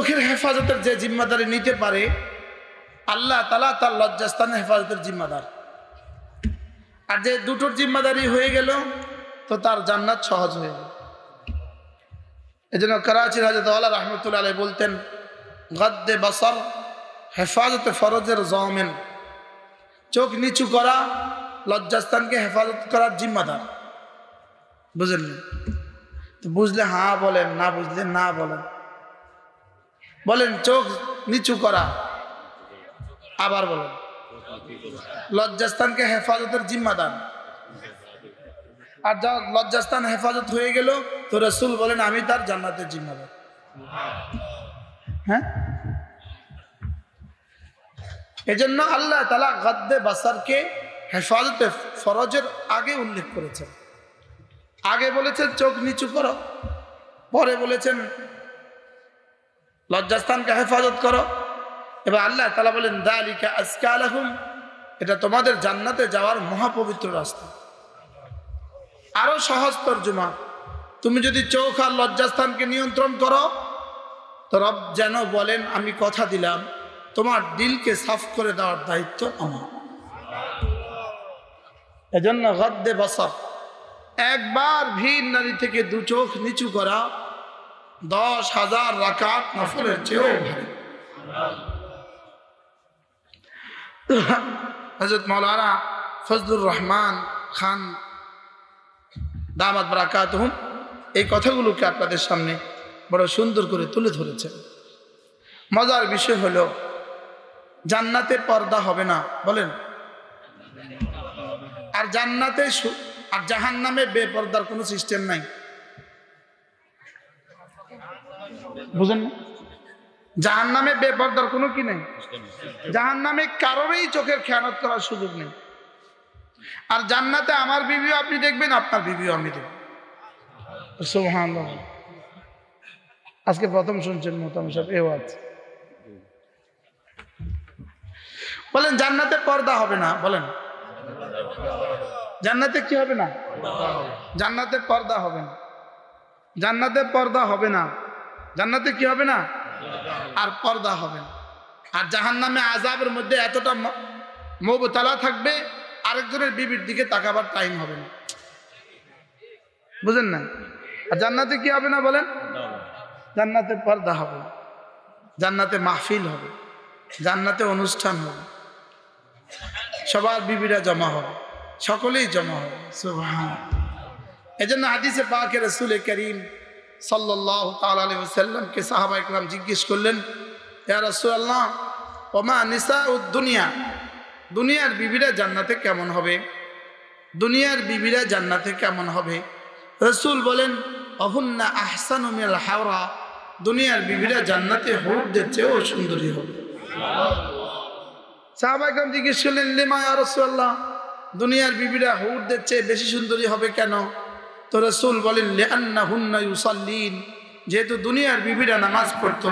চোখের হেফাজতের যে জিম্মাদারি নিতে পারে আল্লাহ তাআলা তার লজ্জাস্থানের হেফাজতের জিম্মাদার। আর যে দুটোর জিম্মাদারি হয়ে গেল তো তার জান্নাত সহজ হয়ে গেল। এজন্য করাচির হযরত আলা রাহমাতুল্লাহ আলাইহি বলতেন, গদ্দে বসর হেফাজতে ফরজের জামিন, চোখ নিচু করা লজ্জাস্থানকে হেফাজত করার জিম্মাদার। বুঝলেন? তো বুঝলে হ্যাঁ বলেন, না বুঝলে না বলেন। বলেন চোখ নিচু করা, আবার বলেন লজ্জাস্থানকে হেফাজতের জিম্মাদার। আর যা লজ্জাস্থান হেফাজত হয়ে গেল তো রাসূল বলেন আমি তার জান্নাতের জিম্মাদার। হ্যাঁ, এজন্য আল্লাহ তাআলা গদ্দে বাসারকে হেফাজতে ফরজের আগে উল্লেখ করেছেন। আগে বলেছেন চোখ নিচু করো, পরে বলেছেন লজ্জাস্থানকে হেফাজত করো। এবার আল্লাহ তাআলা বলেন যালিকা আজকা লাকুম, এটা তোমাদের জান্নাতে যাওয়ার মহাপবিত্র রাস্তা। আরো সহজ তরজমা, তুমি যদি চোখ আর লজ্জাস্থানকে নিয়ন্ত্রণ করো তো রব যেন বলেন আমি কথা দিলাম তোমার দিলকে সাফ করে দেওয়ার দায়িত্ব আমার। এজন্য গদ্দে বসর, একবার ভিড় নারী থেকে দু চোখ নিচু করা 10,000 রাকাত নফলের চেয়েও ভারী। হযরত মাওলানা ফজলুর রহমান খান দামাত বারাকাতুহুম এই কথাগুলোকে আপনাদের সামনে বড় সুন্দর করে তুলে ধরেছেন। মজার বিষয় হলো জান্নাতে পর্দা হবে না, বলেন। আর জান্নাতে আর জাহান্নামে বেপর্দার কোনো সিস্টেম নাই, বুঝেন না? জাহান্নামে বেপর্দার কোনো কি নেই, জাহান্নামে কারোরই চোখের খেয়ানত করার সুযোগ নেই। আর জান্নাতে আমার বিবিও আপনি দেখবেন, আপনার বিবিও আমি দেখব। সুবহানাল্লাহ। আজকে প্রথম শুনছেন মোহতারাম সাহেব এও আছে। বলেন জান্নাতে পর্দা হবে না, বলেন জান্নাতে কি হবে না? জান্নাতে পর্দা হবে না, জান্নাতে পর্দা হবে না, জান্নাতে কি হবে না? আর পর্দা হবে না। আর জাহান্নামে আযাবের মধ্যে এতটা মুবতালা থাকবে আরেকজনের বিবির দিকে তাকাবার টাইম হবে না, বুঝেন না? আর জান্নাতে কি হবে না বলেন? জান্নাতে পর্দা হবে, জান্নাতে মাহফিল হবে, জান্নাতে অনুষ্ঠান হবে, সবার বিবিরা জমা হবে, সকলেই জমা হবে। সুবহানাল্লাহ। এজন্য হাদিসে পাকে রাসূল করিম সাল্লাল্লাহু তাআলা আলাইহি ওয়াসাল্লামকে সাহাবায়ে কেরাম জিজ্ঞেস করলেন, ইয়া রাসূলুল্লাহ ওমা নিসাউদ দুনিয়া, দুনিয়ার বিবিরা জান্নাতে কেমন হবে? দুনিয়ার বিবিরা জান্নাতে কেমন হবে? রাসূল বলেন অহুন্না আহসানু মিনাল হাওরা, দুনিয়ার বিবিরা জান্নাতে হুরদের চেয়েও সুন্দরী হবে। সাহাবায়ে কেরাম জিজ্ঞেস করলেন লিমা ইয়া রাসূলুল্লাহ, দুনিয়ার বিবিরা হুরদের চেয়ে বেশি সুন্দরী হবে কেন? তো রাসূল বলেন লিআন্নাহুন্না ইউসাল্লিন, যেহেতু দুনিয়ার বিবিরা নামাজ পড়তো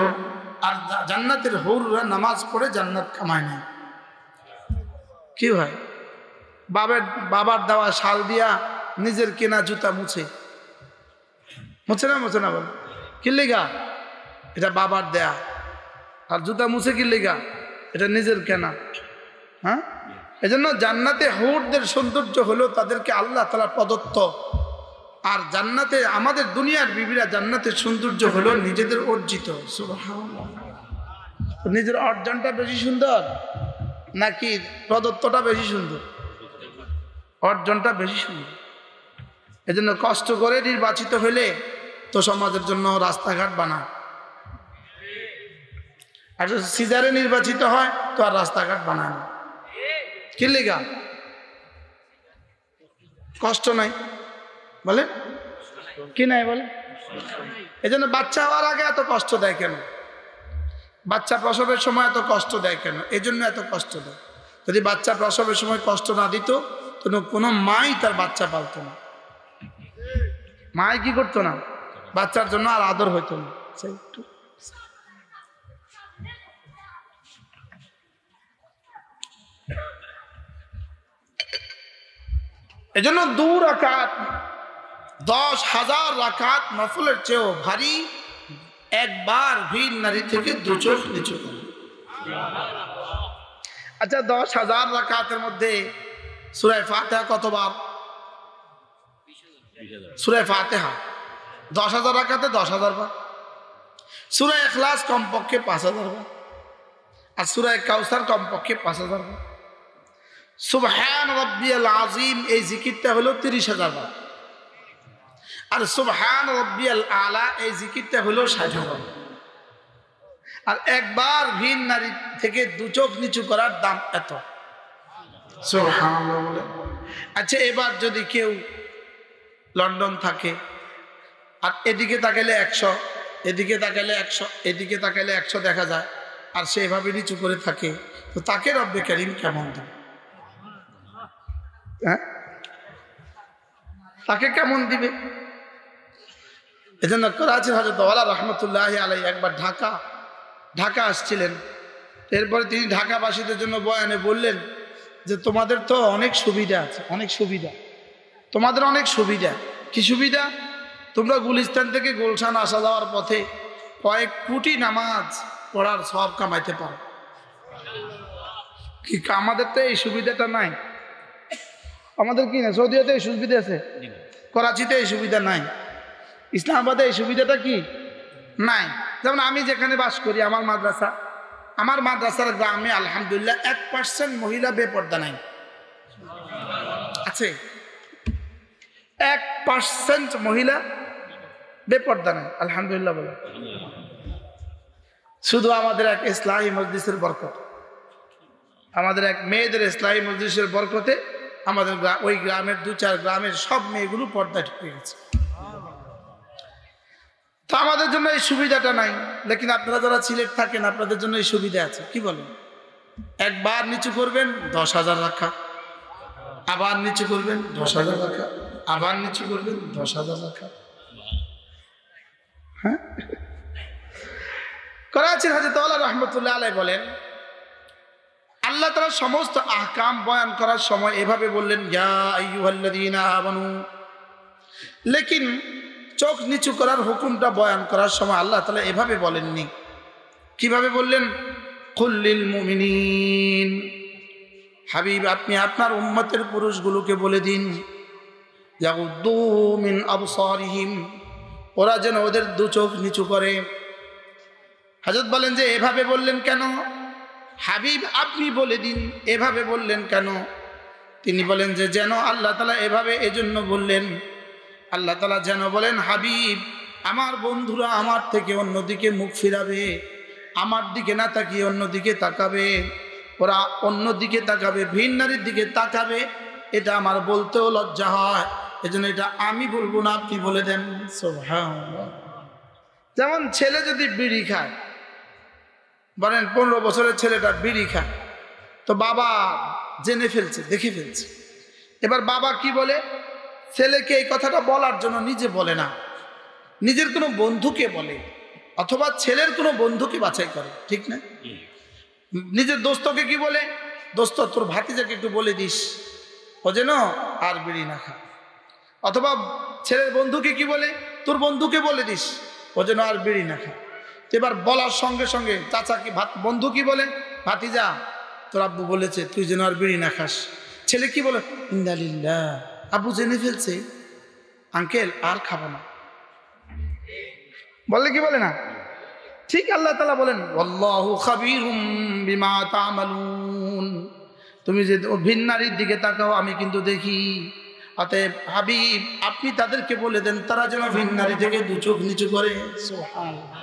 আর জান্নাতের হুররা নামাজ পড়ে জান্নাত কামায় না। কি হয়? বাবার দেওয়া শাল দিয়া নিজের কেনা জুতা মুছে না মুছে না? বল কি লেগা? এটা বাবার দেয়া। আর জুতা মুছে কি লেগা? এটা নিজের কেনা। হ্যাঁ, এজন্য জান্নাতে হুরদের সৌন্দর্য হলো তাদেরকে আল্লাহ তাআলা প্রদত্ত। আর জান্নাতে আমাদের দুনিয়ার বিবিরা জান্নাতের সৌন্দর্য হলো নিজেদের অর্জিত। সুবহানাল্লাহ। নিজের অর্জনটা বেশি সুন্দর নাকি প্রদত্তটা বেশি সুন্দর? অর্জনটা বেশি সুন্দর। এজন্য কষ্ট করে নির্বাচিত হলে তো সমাজের জন্য রাস্তাঘাট বানায়, আর যদি সিজারে নির্বাচিত হয় তো আর রাস্তাঘাট বানায় না। কি লেগা? কষ্ট নাই বলে, কি নাই বলে? এজন্য বাচ্চা হওয়ার আগে এত কষ্ট দেয় কেন? বাচ্চা প্রসবের সময় এত কষ্ট দেয় কেন? এজন্য এত কষ্ট দেয়। যদি বাচ্চা প্রসবের সময় কষ্ট না দিত তো কোনো মাই তার বাচ্চা পালতো না। মাই কি করতো না? বাচ্চার জন্য আর আদর হইতো না। এজন্য 2 রাকাত 10,000 রাকাত নফলের চেয়েও ভারী একবার ভিন নারী থেকে দু চোখ নিচু করে। আচ্ছা 10,000 রাকাতের মধ্যে সূরা ফাতিহা কতবার? সূরা ফাতিহা 10,000 রাকাতে 10,000 বার। সূরা ইখলাস কমপক্ষে 5,000 বার, আর সূরা কাউসার কমপক্ষে 5,000 বার। সুবহান রাব্বিয়াল আযীম এই জিকিরটা হলো 30,000 বার, আর সুবহান রাব্বিয়াল আলা এই জিকিরটা হলো 60,000 বার। আর একবার ভিন নারী থেকে দু চোখ নিচু করার দাম এত। সুবহানাল্লাহ বলে। আচ্ছা এবার যদি কেউ লন্ডন থাকে আর এদিকে তাকাইলে 100, এদিকে তাকাইলে 100, এদিকে তাকাইলে 100 দেখা যায়, আর সে এভাবে নিচু করে থাকে, তো তাকে রব্বে কারীম কেমন দিবে? হ্যাঁ, তাকে কেমন দিবে? এজন্য করাচির হযরত ওয়ালা রাহমাতুল্লাহি আলাইহি একবার ঢাকা আসছিলেন। এরপরে তিনি ঢাকাবাসীদের জন্য বয়ানে বললেন যে তোমাদের তো অনেক সুবিধা আছে, অনেক সুবিধা, তোমাদের অনেক সুবিধা। কি সুবিধা? তোমরা গুলিস্তান থেকে গুলশান আসা যাওয়ার পথে কয়েক কোটি নামাজ পড়ার সওয়াব কামাইতে পারো। কি আমাদের তো এই সুবিধাটা নাই। আমাদের কি না, সৌদিতে এই সুবিধা আছে, করাচিতে এই সুবিধা নাই, ইসলামাবাদে এই সুবিধাটা কি নাই। যেমন আমি যেখানে বাস করি, আমার মাদ্রাসার গ্রামে আলহামদুলিল্লাহ 1% মহিলা বেপর্দা নাই। আছে 1% মহিলা বেপর্দা নাই, আলহামদুলিল্লাহ বলে। শুধু আমাদের এক ইসলাহী মজলিসের বরকত, আমাদের এক মেয়েদের ইসলাহী মজলিসের বরকতে আমাদের ওই গ্রামের 2-4 গ্রামের সব মেয়েগুলো পর্দা ঢুকে গেছে। তো আমাদের জন্য এই সুবিধাটা নাই, লেকিন আপনারা যারা সিলেট থাকেন আপনাদের জন্য এই সুবিধা আছে। কি বলেন? একবার নিচু করবেন 10,000 রাখা, আবার নিচু করবেন 10,000 রাখা, আবার নিচু করবেন 10,000 রাখা। হ্যাঁ, করাচির হযরত ওয়ালা রাহমাতুল্লাহ আলাইহি বলেন আল্লাহ তাআলা সমস্ত আহকাম বয়ান করার সময় এভাবে বললেন ইয়া আইয়ুহাল্লাযীনা আমানু, লেকিন চোখ নিচু করার হুকুমটা বয়ান করার সময় আল্লাহ তাআলা এভাবে বলেননি। কিভাবে বললেন? কুল লিল মুমিনিন, হাবিব আপনি আপনার উম্মতের পুরুষগুলোকে বলে দিন ইয়াগুদ্দু মিন আবসারিহিম, ওরা যেন ওদের দু চোখ নিচু করে। হযরত বলেন যে এভাবে বললেন কেন? হাবিব আপনি বলে দিন এভাবে বললেন কেন? তিনি বলেন যে যেন আল্লাহ তাআলা এভাবে এজন্য বললেন, আল্লাহ তাআলা যেন বলেন হাবিব আমার বন্ধুরা আমার থেকে অন্যদিকে মুখ ফিরাবে, আমার দিকে না তাকিয়ে অন্যদিকে তাকাবে, ওরা অন্যদিকে তাকাবে, ভিন নারীর দিকে তাকাবে। এটা আমার বলতেও লজ্জা হয়, এজন্য এটা আমি বলবো না, আপনি বলে দেন। সুবহানাল্লাহ। যেমন ছেলে যদি বিড়ি খায়, বলেন 15 বছরের ছেলেটা বিড়ি খায়, তো বাবা জেনে ফেলছে, দেখে ফেলছে। এবার বাবা কি বলে? ছেলেকে এই কথাটা বলার জন্য নিজে বলে না, নিজের কোনো বন্ধুকে বলে, অথবা ছেলের কোনো বন্ধুকে বাছাই করে, ঠিক না? নিজের দোস্তকে কি বলে? দোস্ত তোর ভাতিজাকে একটু বলে দিস ও যেন আর বিড়ি না খায়। অথবা ছেলের বন্ধুকে কি বলে? তোর বন্ধুকে বলে দিস ও যেন আর বিড়ি না খায়। এবার বলার সঙ্গে সঙ্গে চাচা কি বন্ধু কি বলে? ভাতিজা তোর আব্বু বলেছে তুই যেন আর বিড়ি না খাস। ছেলে কি বলে? ইন্নালিল্লাহ, আব্বু জেনে ফেলছে, আঙ্কেল আর খাবো না, বলে কি বলে না? ঠিক আল্লাহ তাআলা বলেন আল্লাহু খাবীরুম বিমা তা'মালুন, তুমি যে ভিন নারীর দিকে তাকাও আমি কিন্তু দেখি। অতএব হাবিব আপনি তাদেরকে বলে দেন তারা যেন ভিন নারী থেকে দু চোখ নিচু করে। সুবহানাল্লাহ,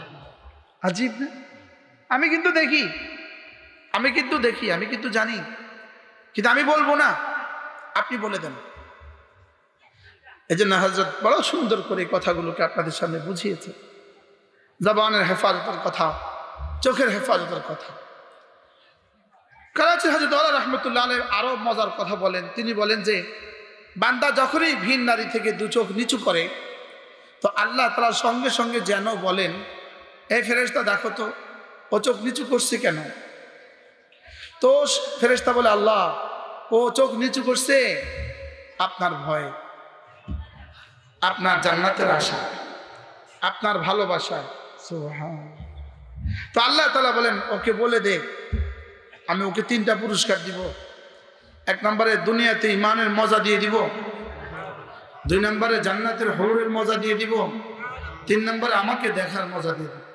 আজীব না? আমি কিন্তু দেখি, আমি কিন্তু জানি, কিন্তু আমি বলবো না, আপনি বলে দেন। এই জন্য হযরত বড় সুন্দর করে কথাগুলোকে আপনাদের সামনে বুঝিয়েছে। জবানের হেফাজতের কথা, চোখের হেফাজতের কথা। করাচির হযরত ওয়ালা রাহমাতুল্লাহ আলাইহি আরো মজার কথা বলেন। তিনি বলেন যে বান্দা যখনই ভিন নারী থেকে দু চোখ নিচু করে তো আল্লাহ তাআলা সঙ্গে সঙ্গে যেন বলেন এই ফেরেশতা দেখো তো ও চোখ নিচু করছে কেন? তো ফেরেশতা বলে আল্লাহ ও চোখ নিচু করছে আপনার ভয়ে, আপনার জান্নাতের আশা, আপনার ভালোবাসা। সুবহানাল্লাহ। তো আল্লাহ তাআলা বলেন ওকে বলে দে আমি ওকে 3টা পুরস্কার দিব। 1 নম্বরে দুনিয়াতে ঈমানের মজা দিয়ে দিব, 2 নম্বরে জান্নাতের হুরের মজা দিয়ে দিব, 3 নম্বরে আমাকে দেখার মজা দিয়ে দিব।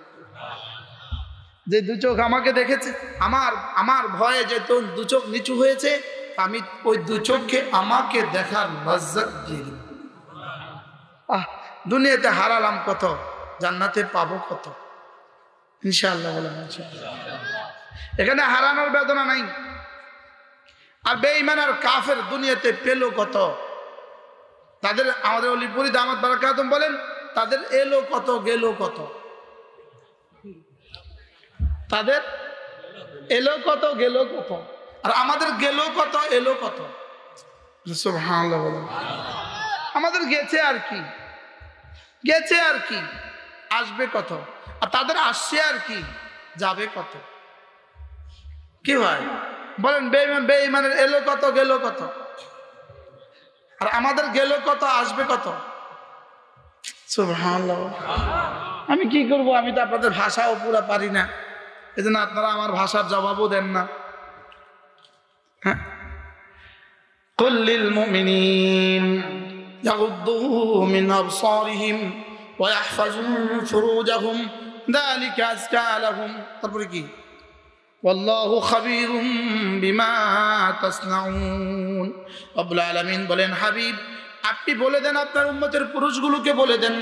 যে 2 চোখ আমাকে দেখেছে, আমার ভয়ে যে তোর 2 চোখ নিচু হয়েছে, আমি ওই 2 চোখকে আমাকে দেখার লজ্জত দিয়ে দিব। দুনিয়াতে হারালাম কত, জান্নাতে পাবো কত ইনশাআল্লাহ। বলেন ইনশাআল্লাহ। এখানে হারানোর বেদনা নাই। আর বেঈমান আর কাফের দুনিয়াতে পেল কত, তাদের আমাদের ওলি পুরি দামাত বারাকাতুম বলেন তাদের এলো কত গেল কত, তাদের এলো কত গেল কত, আর আমাদের গেল কত এলো কত। সুবহানাল্লাহ। বলেন আমাদের গেছে আর কি, গেছে আর কি, আসবে কত, আর তাদের আসছে আর কি, যাবে কত। কি হয় বলেন বেঈমানের এলো কত গেল কত, আর আমাদের গেল কত আসবে কত। সুবহানাল্লাহ। আমি কি করব, আমি তো আপনাদের ভাষাও পুরো পারি না, এজন্য আপনারা আমার ভাষার জবাবও দেন না। হ্যাঁ, কুল লিল মুমিনিন ইয়াগুদ্দু মিন আবসারিহিম ওয়া ইয়াহফাযু ফুরুজাহুম যালিকা আযকা লাহুম। তারপরে কি ওয়াল্লাহু খাবীরুম বিমা তাসনাউন। রব্বুল আলামিন বলেন হাবিব আপনি বলে দেন আপনার উম্মতের পুরুষগুলোকে বলে দেন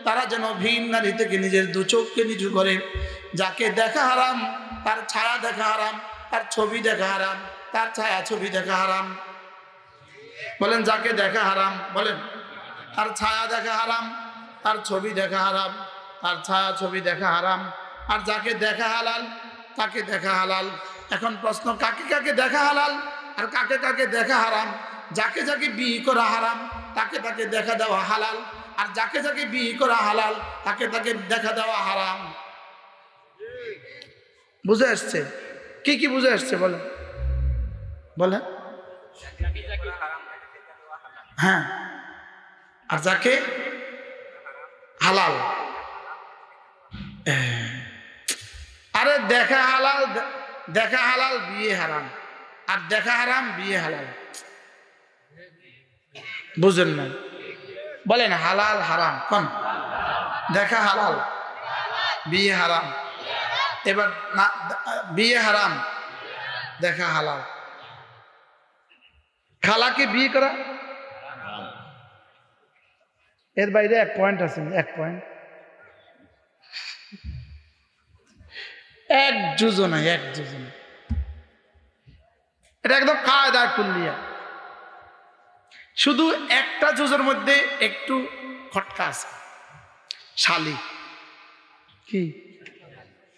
তারা যেন ভিন নারী থেকে নিজের 2 চোখকে নিচু করে। যাকে দেখা হারাম তার ছায়া দেখা হারাম, তার ছবি দেখা হারাম, তার ছায়া ছবি দেখা হারাম। বলেন যাকে দেখা হারাম, বলেন তার ছায়া দেখা হারাম, তার ছবি দেখা হারাম, তার ছায়া ছবি দেখা হারাম। আর যাকে দেখা হালাল তাকে দেখা হালাল। এখন প্রশ্ন কাকে কাকে দেখা হালাল আর কাকে কাকে দেখা হারাম? যাকে যাকে বিয়ে করা হারাম তাকে তাকে দেখা দেওয়া হালাল, আর যাকে যাকে বিয়ে করা হালাল তাকে তাকে দেখা দেওয়া হারাম। বুঝে আসছে? কি কি বুঝে আসছে বলেন বলেন। হ্যাঁ, আর যাকে হালাল, আরে দেখা হালাল, দেখা হালাল বিয়ে হারাম, আর দেখা হারাম বিয়ে হালাল। বুঝেন না? বলেন হালাল হারাম কোন? দেখা হালাল বিয়ে হারাম। এবার না, বিয়ে হারাম দেখা হালাল। খালাকে বিয়ে করা, এর বাইরে 1 পয়েন্ট আছে, 1 পয়েন্ট, 1 যোজনা, 1 যোজনা। এটা একদম কায়দা কুল্লিয়া। শুধু একটা জুজের মধ্যে একটু খটকা আছে, শালি কি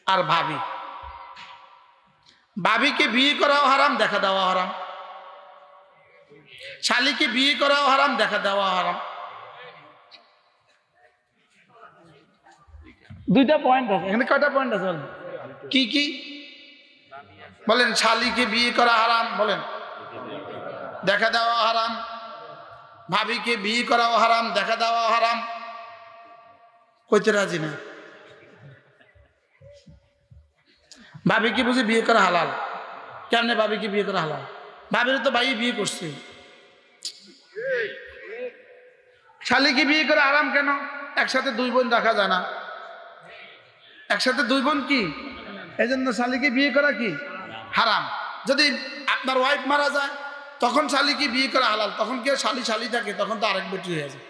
আর ভাবি। ভাবিকে বিয়ে করাও হারাম, দেখা দেওয়া হারাম। শালিকে বিয়ে করাও হারাম, দেখা দেওয়া হারাম। 2টা পয়েন্ট আছে এখানে। কয়টা পয়েন্ট আছে বলেন? কি কি বলেন? শালিকে বিয়ে করা হারাম, বলেন দেখা দেওয়া হারাম। ভাবিকে বিয়ে করাও হারাম, দেখা দেওয়া হারাম। কইতে রাজি না? ভাবিকে বুঝি বিয়ে করা হালাল? কেমনে ভাবিকে বিয়ে করা হালাল? ভাবির তো ভাই বিয়ে করছে। শালিকে বিয়ে করা হারাম কেন? একসাথে 2 বোন রাখা যায় না। একসাথে 2 বোন কি, এই জন্য শালিকে বিয়ে করা কি হারাম। যদি আপনার ওয়াইফ মারা যায় তখন শালিকে বিয়ে করা হালাল। তখন কি শালি শালি থাকে? তখন তো আরেক বেটি হয়ে যায়।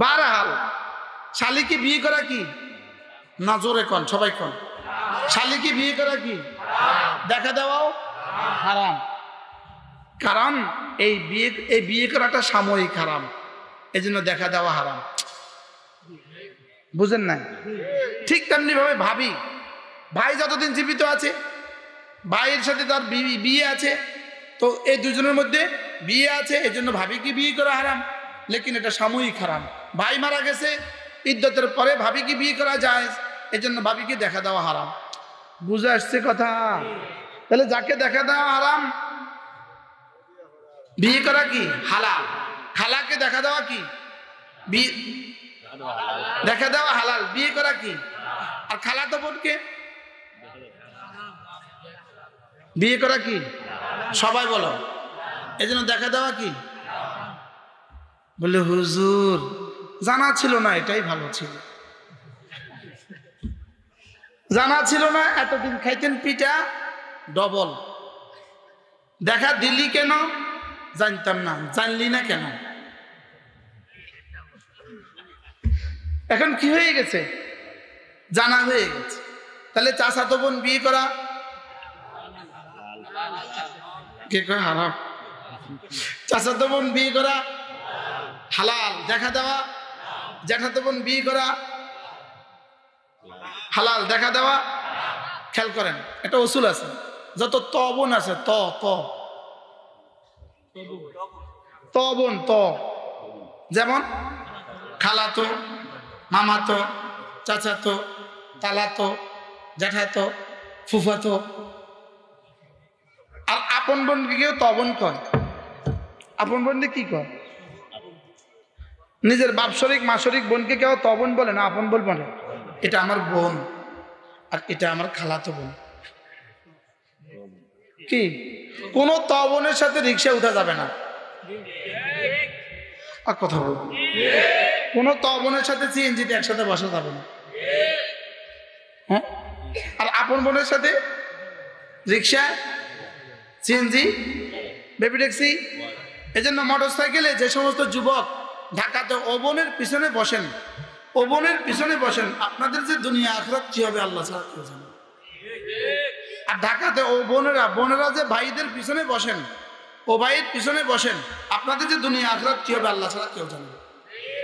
বারহাল শালিকে বিয়ে করা কি না, জোরে কন সবাই কন। শালিকে বিয়ে করা কি দেখা দেওয়াও হারাম। কারণ এই বিয়ে করাটা সাময়িক হারাম, এই জন্য দেখা দেওয়া হারাম। বুঝেন না? ঠিক তেমনি ভাবে ভাই যতদিন জীবিত আছে, ভাইয়ের সাথে তার বিয়ে আছে, তো এই 2 জনের মধ্যে বিয়ে আছে, এই জন্য ভাবিকে বিয়ে করা হারাম, লেকিন এটা সাময়িক হারাম। ভাই মারা গেছে, ইদ্যতের পরে ভাবিকে বিয়ে করা যায়, এই জন্য ভাবিকে দেখা দেওয়া হারাম। বুঝে আসছে কথা? তাহলে যাকে দেখা দেওয়া হারাম, বিয়ে করা কি হালাল। খালাকে দেখা দেওয়া কি দেখা দেওয়া হালাল, বিয়ে করা কি? আর খালাতো বোনকে বিয়ে করা কি? সবাই বলো। এই জন্য দেখা দেওয়া কি? বলে হুজুর জানা ছিল না, এটাই ভালো ছিল। জানা ছিল না, এতদিন খাইতেন পিঠা ডবল। দেখা দিলি কেন? জানতাম না। জানলি না কেন? এখন কি হয়ে গেছে? জানা হয়ে গেছে। তাহলে চাচাতো বোন বিয়ে করা কে কয় হারাম? চাচাতো বোন বিয়ে করা হালাল। দেখা দেওয়া জ্যাঠাতো বোন বিয়ে করা হালাল। দেখা দেওয়া, খেয়াল করেন একটা উসুল আছে। যত ত বোন আছে, ত বোন, যেমন খালাতো, মামাতো, চাচাতো, তালাতো, জ্যাঠাতো, ফুফাতো। আর আপন বোনকে কেউ তবন কয়। আপন বোনকে কি কয়? নিজের বাপশরিক মাসরিক বোনকে কেউ তবন বলে না, আপন বোন বলে। এটা আমার বোন আর এটা আমার খালাতো বোন। কি কোন তবনের সাথে রিক্সা উঠা যাবে না। আর কথা বল, কোন তবনের সাথে সিএনজিতে একসাথে বসা যাবে না। হ্যাঁ, আর আপন বোনের সাথে রিক্সা, সিএনজি, বেবি ট্যাক্সি। এই জন্য মোটর সাইকেলে যে সমস্ত যুবক ঢাকাতে ওবনের পিছনে বসেন, ওবনের পিছনে বসেন, আপনাদের যে দুনিয়া আখিরাত কি হবে আল্লাহ ছাড়া কেউ জানে। আর ঢাকাতে ও বোনেরা যে ভাইদের পিছনে বসেন, ও ভাইয়ের পিছনে বসেন, আপনাদের যে দুনিয়া আখিরাত কি হবে আল্লাহ ছাড়া কেউ জানে।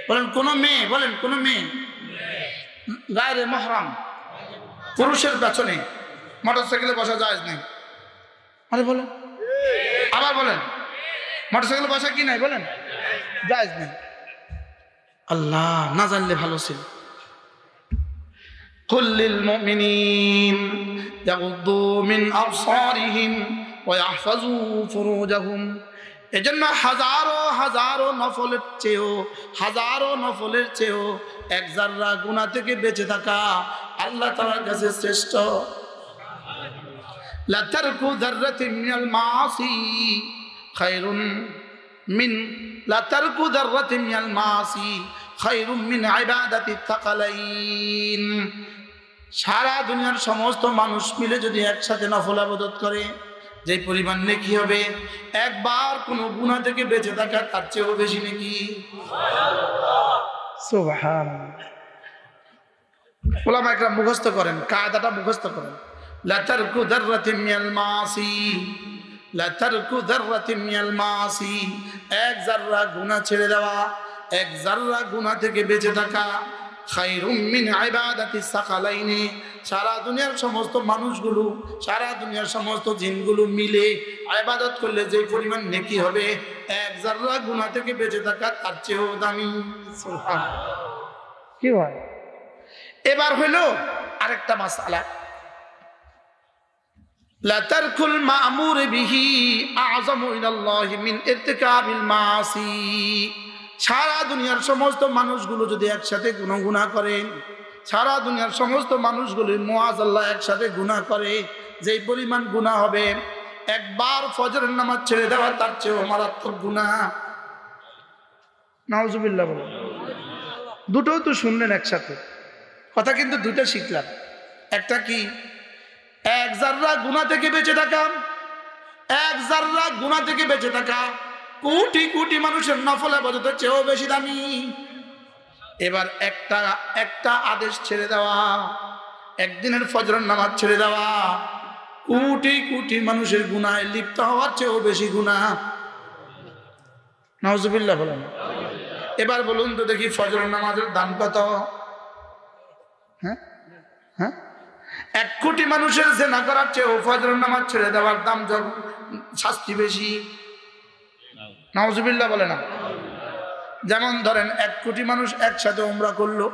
বলেন কোন মেয়ে, বলেন কোন মেয়ে গায়রে মাহরাম পুরুষের পেছনে মোটর সাইকেলে বসা যায় নাই? আরে বলেন, আবার বলেন, মোটর সাইকেলে বসা কি নাই? বলেন জায়েজ নেই। আল্লাহ না জানলে ভালো ছিল। قل للمؤمنين يغضوا من أبصارهم ويحفظوا فروجهم। এজন্য হাজারো নফলের চেয়েও এক জাররা গুনাহ থেকে বেঁচে থাকা আল্লাহ তাআলার কাছে শ্রেষ্ঠ। লা তারকু যাররাতিন মিনাল মাআসি খায়রুন মিন ইবাদাতি তাকালাইন। সারা দুনিয়ার সমস্ত মানুষ মিলে যদি একসাথে নফল ইবাদত করে, যে পরিমাণ নেকি হবে একবার কোন গুনাহ থেকে বেঁচে থাকা তার চেয়েও বেশি নেকি। সুবহানাল্লাহ। ওলামা একরাম মুখস্থ করেন, কায়দাটা মুখস্থ করেন। লা তারকু যাররাতিন মিনাল মাআসি, লা তারকু যাররাতিন মিনাল মাআসি, এক জাররা গুনাহ ছেড়ে দেওয়া, এক জাররা গুনাহ থেকে বেঁচে থাকা, খায়রুম মিন ইবাদাতি সাকালাইনি। সারা দুনিয়ার সমস্ত মানুষগুলো, সারা দুনিয়ার সমস্ত জিনগুলো মিলে ইবাদত করলে যে পরিমাণ নেকি হবে এক জাররা গুনাহ থেকে বেঁচে থাকা তার চেয়েও দামি। সুবহানাল্লাহ। কি হয়? এবার হলো আরেকটা মাসআলা। লা তারকুল মা'মুর বিহি আ'যামু ইলাল্লাহি মিন ইরতিকাবিল মা'সি। সারা দুনিয়ার সমস্ত মানুষগুলো যদি একসাথে গুনাহ করে, সারা দুনিয়ার সমস্ত মানুষগুলো মুআযাল্লাহ একসাথে গুনাহ করে, যেই পরিমাণ গুনাহ হবে একবার ফজরের নামাজ ছেড়ে দেওয়া তার চেয়েও মারাত্মক গুনাহ। নাউজুবিল্লাহ বলেন। দুটোও তো শুনলেন একসাথে, কথা কিন্তু দুটো শিখলাম। একটা কি? এক জাররা গুনাহ থেকে বেঁচে থাকা, এক জাররা গুনাহ থেকে বেঁচে থাকা কোটি কোটি মানুষের নফল ইবাদতের চেয়েও বেশি দামি। এবার একটা আদেশ ছেড়ে দেওয়া, একদিনের ফজরের নামাজ ছেড়ে দেওয়া কোটি কোটি মানুষের গুনাহে লিপ্ত হওয়ার চেয়েও বেশি গুনাহ। নাউজুবিল্লাহ বলেন। এবার বলুন তো দেখি ফজরের নামাজের দাম কত? হ্যাঁ হ্যাঁ, 1 কোটি মানুষের জিনা করার চেয়েও ফজরের নামাজ ছেড়ে দেওয়ার দাম শাস্তি বেশি। নাউজুবিল্লাহ বলে না। যেমন ধরেন 1 কোটি মানুষ একসাথে উমরা করলো,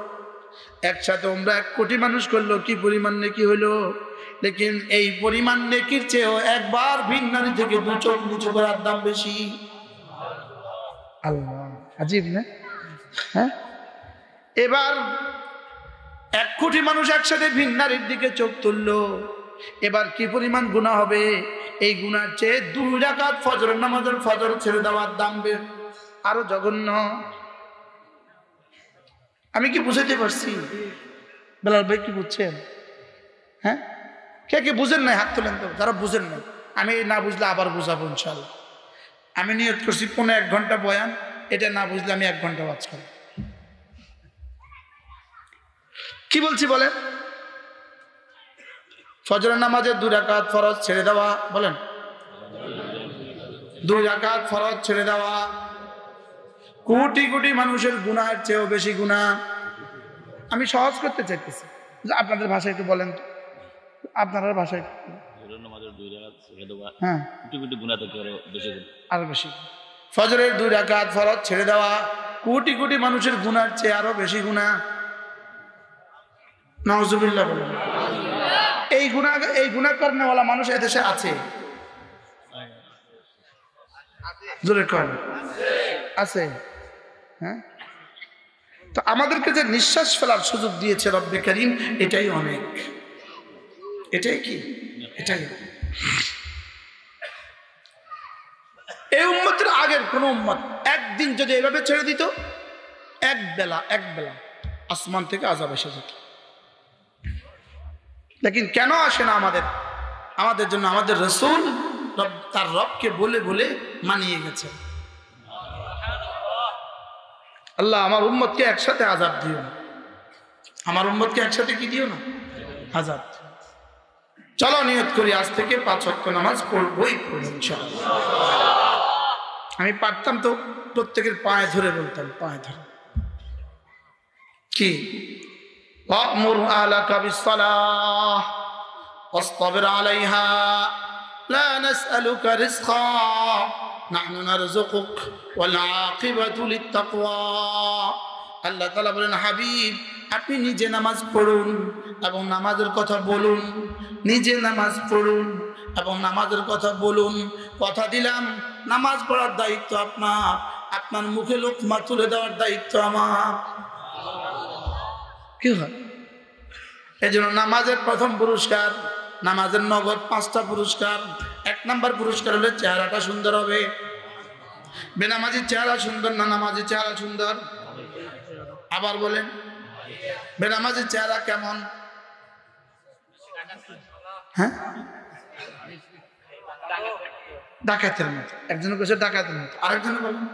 একসাথে উমরা 1 কোটি মানুষ করলো, কি পরিমাণ নেকি হইলো? লেকিন এই পরিমাণ নেকির চেয়েও একবার ভিখারি থেকে 2 চোখ নিচু করার দাম বেশি। আল্লাহ, আজীব না? হ্যাঁ, এবার 1 কোটি মানুষ একসাথে ভিন নারীর দিকে চোখ তুললো, এবার কি পরিমাণ গুনাহ হবে? এই গুনার চেয়ে 2 রাকাত ফজরের নামাজের ফজর ছেড়ে দেওয়ার দাম আরো জঘন্য। আমি কি বুঝাইতে পারছি? বেলাল ভাই কি বুঝছেন? হ্যাঁ, কে কে বুঝেন নাই হাত তোলেন তো, যারা বুঝেন নাই। আমি না বুঝলে আবার বুঝাবো ইনশাআল্লাহ। আমি নিয়ত করছি 1 ঘন্টা বয়ান, এটা না বুঝলে আমি 1 ঘন্টা ওয়াজ করব। কি বলছি বলেন? ফজরের নামাজের 2 রাকাত ফরজ ছেড়ে দেওয়া, বলেন 2 রাকাত ফরজ ছেড়ে দেওয়া কোটি কোটি মানুষের গুনাহের চেয়েও বেশি গুনাহ। আমি সহজ করতে চাইতেছি, আপনাদের ভাষায় একটু বলেন তো, আপনার ভাষায়। হ্যাঁ, আরো বেশি। ফজরের 2 রাকাত ফরজ ছেড়ে দেওয়া কোটি কোটি মানুষের গুনার চেয়ে আরো বেশি গুনাহ। নাউজুবিল্লাহ বলেন। এই গুনাহ করেনওয়ালা মানুষ এদেশে আছে? জোরে করেন, আছে। হ্যাঁ, তো আমাদেরকে যে নিঃশ্বাস ফেলার সুযোগ দিয়েছে রব্বে কারীম, এটাই অনেক। এটাই কি? এটাই। এই উম্মতের আগের কোন উম্মত একদিন যদি এভাবে ছেড়ে দিত, এক বেলা আসমান থেকে আযাব এসে যেত। লেকিন কেন আসে না আমাদের জন্য? আমাদের রাসূল তার রবকে বলে বলে মানিয়ে গেছে। আল্লাহ আমার উম্মতকে একসাথে আযাব দিও না, আমার উম্মতকে একসাথে কি দিও না? আযাব। চলো নিয়ত করি আজ থেকে 5 ওয়াক্ত নামাজ পড়বই পড়ব ইনশাআল্লাহ। আমি পারতাম তো প্রত্যেকের পায়ে ধরে বলতাম, পায়ে ধরে। কি? ওয়া'মুর আহলাকা বিস-সালাহ ওয়াসতাবির আলাইহা লা নাসআলুকা রিজকা নাহনু নারযুকুক ওয়াল আকিবাতু লিত-তাকওয়া। আল্লাহ তাআলা বলেন, হাবিব আপনি নিজে নামাজ পড়ুন এবং নামাজের কথা বলুন, নিজে নামাজ পড়ুন এবং নামাজের কথা বলুন। কথা দিলাম নামাজ পড়ার দায়িত্ব আপনার, আপনার মুখে লোকমা তুলে দেওয়ার দায়িত্ব আমার। কি হয়? এই জন্য নামাজের প্রথম পুরস্কার, নামাজের নগদ 5টা পুরস্কার। 1 নাম্বার পুরস্কার হলে চেহারাটা সুন্দর হবে। বেনামাজির চেহারা সুন্দর না নামাজির চেহারা সুন্দর? আবার বলেন, বেনামাজির চেহারা কেমন? হ্যাঁ, ডাকাতের মতো। একজন কেছে ডাকাতের মতো, আরেকজন বলেন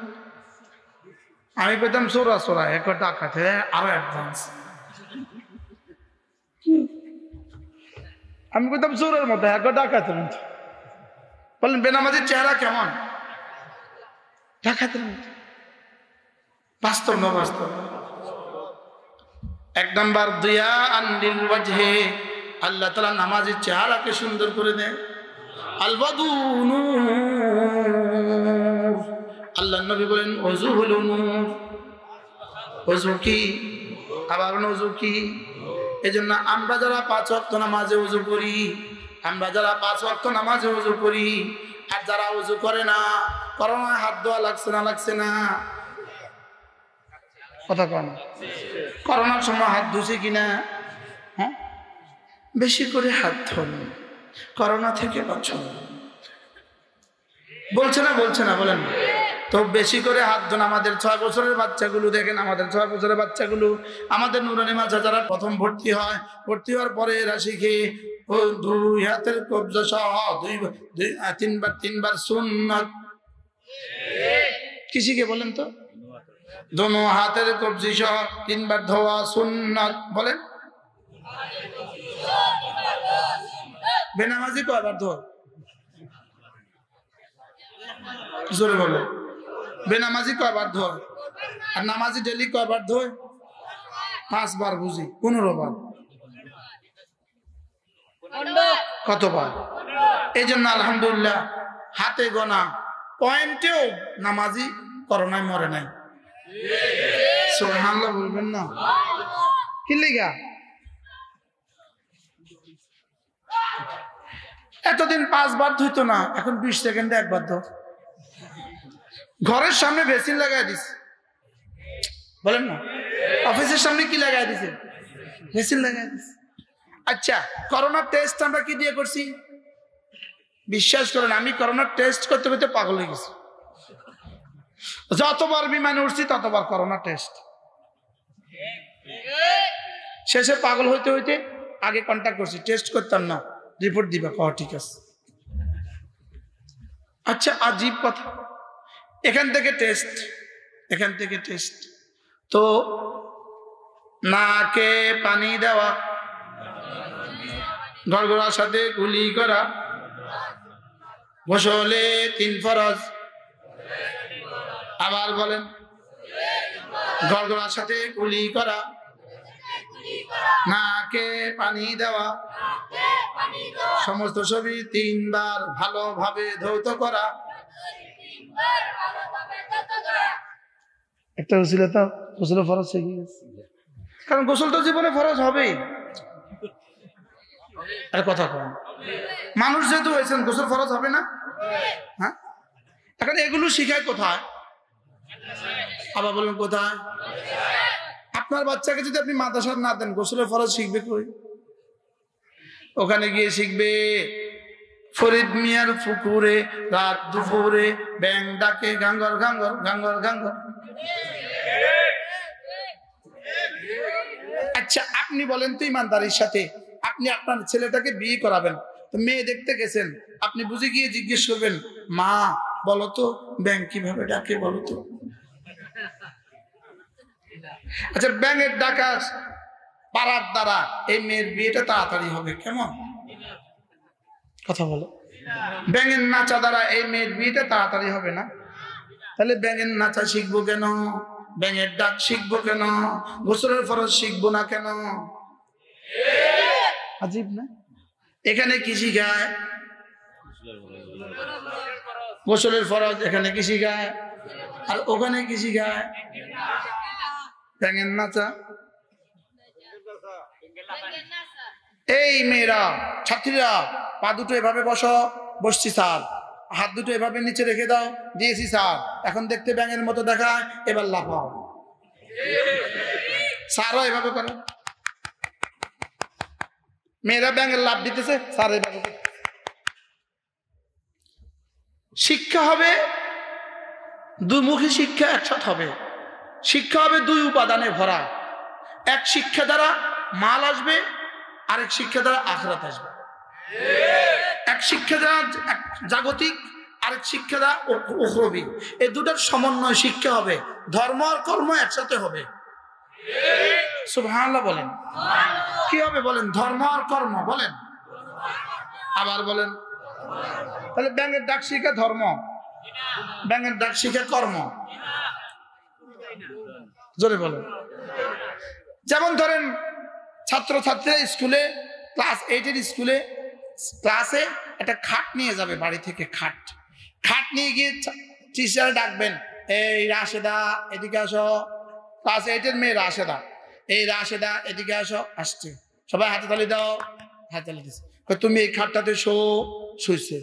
আমি পেতাম সোরা এক ডাকাত, আরো অ্যাডভান্স। আমি পেতাম চোরের মতো, এক ডাকাতের মতো। বলেন বেনামাজির চেহারা কেমন? ডাকাতের মতো। বাস্তব না বাস্তব? 1 নাম্বার দুয়া আনলিল ওয়াজহে, আল্লাহ তাআলা নামাজের চেহারাকে সুন্দর করে দেয়। আল ওয়াদু নূর, আল্লাহ নবী বলেন ওযু হলো নূর। ওযু কি? আবার ওযু কি? এজন্য আমরা যারা 5 ওয়াক্ত নামাজে ওযু করি, আমরা যারা 5 ওয়াক্ত নামাজে ওযু করি, আর যারা ওযু করে না, করোনায় হাত ধোয়া লাগছে না? লাগছে না? কথা কন। করোনার সময় হাত ধুছে কিনা? হ্যাঁ, বেশি করে হাত ধোন, করোনা থেকে বাঁচুন। বলছে না? বলেন তো বেশি করে হাত ধোন। আমাদের 6 বছরের বাচ্চাগুলো দেখেন, আমাদের 6 বছরের বাচ্চাগুলো, আমাদের নুরানি মাদ্রাসা যারা প্রথম ভর্তি হয়, ভর্তি হওয়ার পরে এরা শিখে ও 2 হাতের কবজা সহ 3বার সুন্নাত। কি শিখে বলেন তো? দোনো হাতের কবজি সহ 3বার ধোয়া সুন্নাত। বলেন বেনামাজি কয়বার ধোয়? জোরে বলে। বেনামাজি কয়বার ধোয়? আর নামাজি ডেলি কয়বার ধোয়? 5 বার। বুঝি 15 বার। কতবার? এই জন্য আলহামদুলিল্লাহ হাতে গোনা পয়েন্টেও নামাজি করোনায় মরে নাই। সুবহানাল্লাহ বলবেন না? কি লিগা? এতদিন 5 বার ধুইতো না, এখন 20 সেকেন্ডে 1 বার ধো। ঘরের সামনে বেসিন লাগাই দিস, বলেন না? অফিসের সামনে কি লাগাই দিছে? মেশিন লাগাই দিছে। আচ্ছা, করোনার টেস্ট আমরা কি দিয়ে করছি? বিশ্বাস করেন, আমি করোনার টেস্ট করতে করতে পাগল হয়ে গেছি। যতবার বিমানে উঠছি ততবার করোনা টেস্ট। শেষে পাগল হইতে হইতে আগে কন্ট্যাক্ট করছি, টেস্ট করতাম না, রিপোর্ট দিবা, ঠিক আছে। আচ্ছা, আজীব কথা, এখান থেকে টেস্ট, তো নাকে পানি দেওয়া, গড়গড়ার সাথে কুলি করা, গোসলে 3 ফরজ। আবার বলেন, গড়গড়ার সাথে কুলি করা, নাকে পানি দেওয়া, সমস্ত শরীর 3 বার ভালোভাবে ধৌত করা। একটা উসিলা তো গোসল ফরজ শিখে গেছে, কারণ গোসল তো জীবনে ফরজ হবেই। আর কথা কম, মানুষ যেহেতু হয়েছেন গোসল ফরজ হবে না? হ্যাঁ, এখন এগুলো শিখায় কোথায়? আবার বলেন কোথায়? আপনার বাচ্চাকে যদি আপনি মাদ্রাসা না দেন, গোসলের ফরজ শিখবে কই? ওখানে গিয়ে শিখবে ফরিদ মিয়ার পুকুরে রাত দুপুরে ব্যাং ডাকে গাঙ্গর গাঙ্গর গাঙ্গর গাঙ্গর। আচ্ছা, আপনি বলেন তো ইমানদারির সাথে, আপনি আপনার ছেলেটাকে বিয়ে করাবেন, তো মেয়ে দেখতে গেছেন, আপনি বুঝে গিয়ে জিজ্ঞেস করবেন, মা বলতো ব্যাং কিভাবে ডাকে বলতো? আচ্ছা, ব্যাঙের ডাকা পারার দ্বারা এই মেয়ের বিয়েটা তাড়াতাড়ি হবে কেমন? কথা বলো। ব্যাঙের নাচা দ্বারা এই মেয়ের বিয়েটা তাড়াতাড়ি হবে না? তাহলে ব্যাঙের নাচা শিখবো কেন? ব্যাঙের ডাক শিখবো কেন? গোসলের ফরজ শিখবো না কেন? আজীব না? এখানে কি শিখায়? গোসলের ফরজ। এখানে কি শিখায়? আর ওখানে কি শিখায়? ব্যাঙের নাচা। এই মেয়েরা, ছাত্রীরা, পা দুটো এভাবে বসো, বসছি স্যার, হাত দুটো এভাবে নিচে রেখে দাও, দিয়েছি স্যার, এখন দেখতে ব্যাঙের মতো দেখায়, এবার লাফাও। স্যারও এভাবে করে, মেয়েরা ব্যাঙের লাফ দিতেছে, স্যার এভাবে। শিক্ষা হবে দুমুখী, শিক্ষা একসাথে হবে। শিক্ষা হবে 2 উপাদানে ভরা। এক শিক্ষা দ্বারা মাল আসবে, আরেক শিক্ষা দ্বারা আখিরাত আসবে। এক শিক্ষা দ্বারা জাগতিক, আরেক শিক্ষা দ্বারা উখরবি। এই দুটার সমন্বয় শিক্ষা হবে, ধর্ম আর কর্ম একসাথে হবে। সুবহানাল্লাহ বলেন। কি হবে বলেন? ধর্ম আর কর্ম বলেন। আবার বলেন। তাহলে ব্যাঙের ডাক শিখা ধর্ম, ব্যাঙের ডাক শিখা কর্ম। জোরে বলেন। যেমন ধরেন ছাত্রছাত্রীরা স্কুলে ক্লাস 8-এর স্কুলে ক্লাসে একটা খাট নিয়ে যাবে বাড়ি থেকে, খাট নিয়ে গিয়ে টিচার ডাকবেন, এই রাশেদা এদিকে আসো। ক্লাস 8-এর মেয়ে রাশেদা, এই রাশেদা এদিকে আসো। আসছে, সবাই হাতে তালি দাও, হাতে তালি দিচ্ছে। তুমি এই খাটটাতে শো, শুইছে।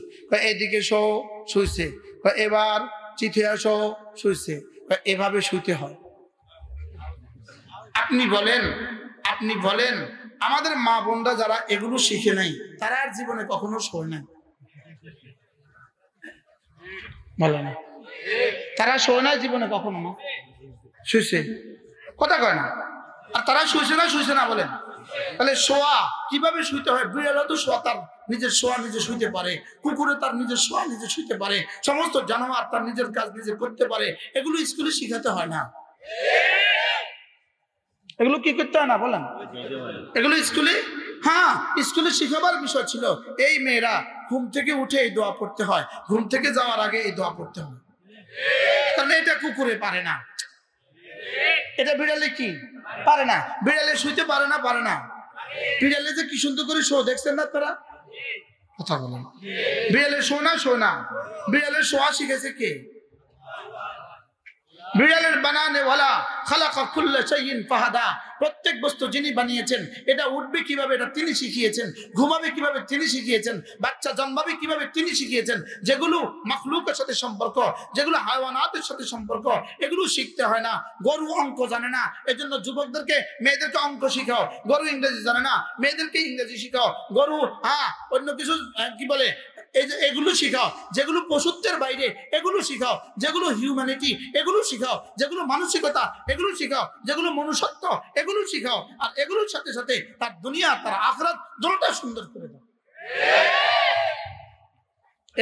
এদিকে শো, শুইছে। এবার চিঠে আসো, শুইছে। এভাবে শুইতে হয়। আপনি বলেন আমাদের মা বোনরা যারা এগুলো শিখে নাই, তারা আর জীবনে কখনো শোয় নাই? বলে না, তারা শোয় নাই জীবনে কখনো, না শুইছে, কথা কয় না। আর তারা শুইছে না বলেন। তাহলে শোয়া কিভাবে শুইতে হয়? বিড়ালও তো শোয়া, তার নিজের শোয়া নিজে শুইতে পারে, কুকুরে তার নিজের শোয়া নিজে শুইতে পারে, সমস্ত জানোয়ার তার নিজের কাজ নিজে করতে পারে। এগুলো স্কুলে শিখাতে হয় না? এগুলো কি করতে হয় না বলেন? এগুলো স্কুলে, হ্যাঁ স্কুলে শিখাবার বিষয় ছিল। এই মেয়েরা ঘুম থেকে উঠে এই দোয়া পড়তে হয়, ঘুম থেকে যাওয়ার আগে এই দোয়া পড়তে হয়। কারণ এটা কুকুরে পারে না, এটা বিড়ালে কি পারে না? বিড়ালে শুইতে পারে না? বিড়ালে যে কি সুন্দর করে শো, দেখছেন না তারা? কথা বলেন। বিড়ালে শো না, বিড়ালের শোয়া শিখেছে কে? বিড়ালের বানানে ওয়ালা খালাকা কুল্লা শাইইন ফাহাদা, প্রত্যেক বস্তু যিনি বানিয়েছেন, এটা উঠবে কিভাবে এটা তিনি শিখিয়েছেন, ঘুমাবে কিভাবে তিনি শিখিয়েছেন, বাচ্চা জন্মাবে কিভাবে তিনি শিখিয়েছেন। যেগুলো মাখলুকের সাথে সম্পর্ক, যেগুলো হায়াওয়ানাতের সাথে সম্পর্ক, এগুলো শিখতে হয় না। গরু অঙ্ক জানে না, এজন্য যুবকদেরকে মেয়েদেরকে অঙ্ক শিখাও। গরু ইংরেজি জানে না, মেয়েদেরকে ইংরেজি শিখাও। গরু অন্য কিছু কি বলে এই যে এগুলো শিখাও। যেগুলো পশুত্বের বাইরে এগুলো শিখাও। যেগুলো হিউম্যানিটি এগুলো শিখাও। যেগুলো মানসিকতা এগুলো শিখাও। যেগুলো মনুষ্যত্ব এগুলো শিখাও। আর এগুলোর সাথে সাথে তার দুনিয়া তার আখিরাত দুটোটা সুন্দর করে দাও।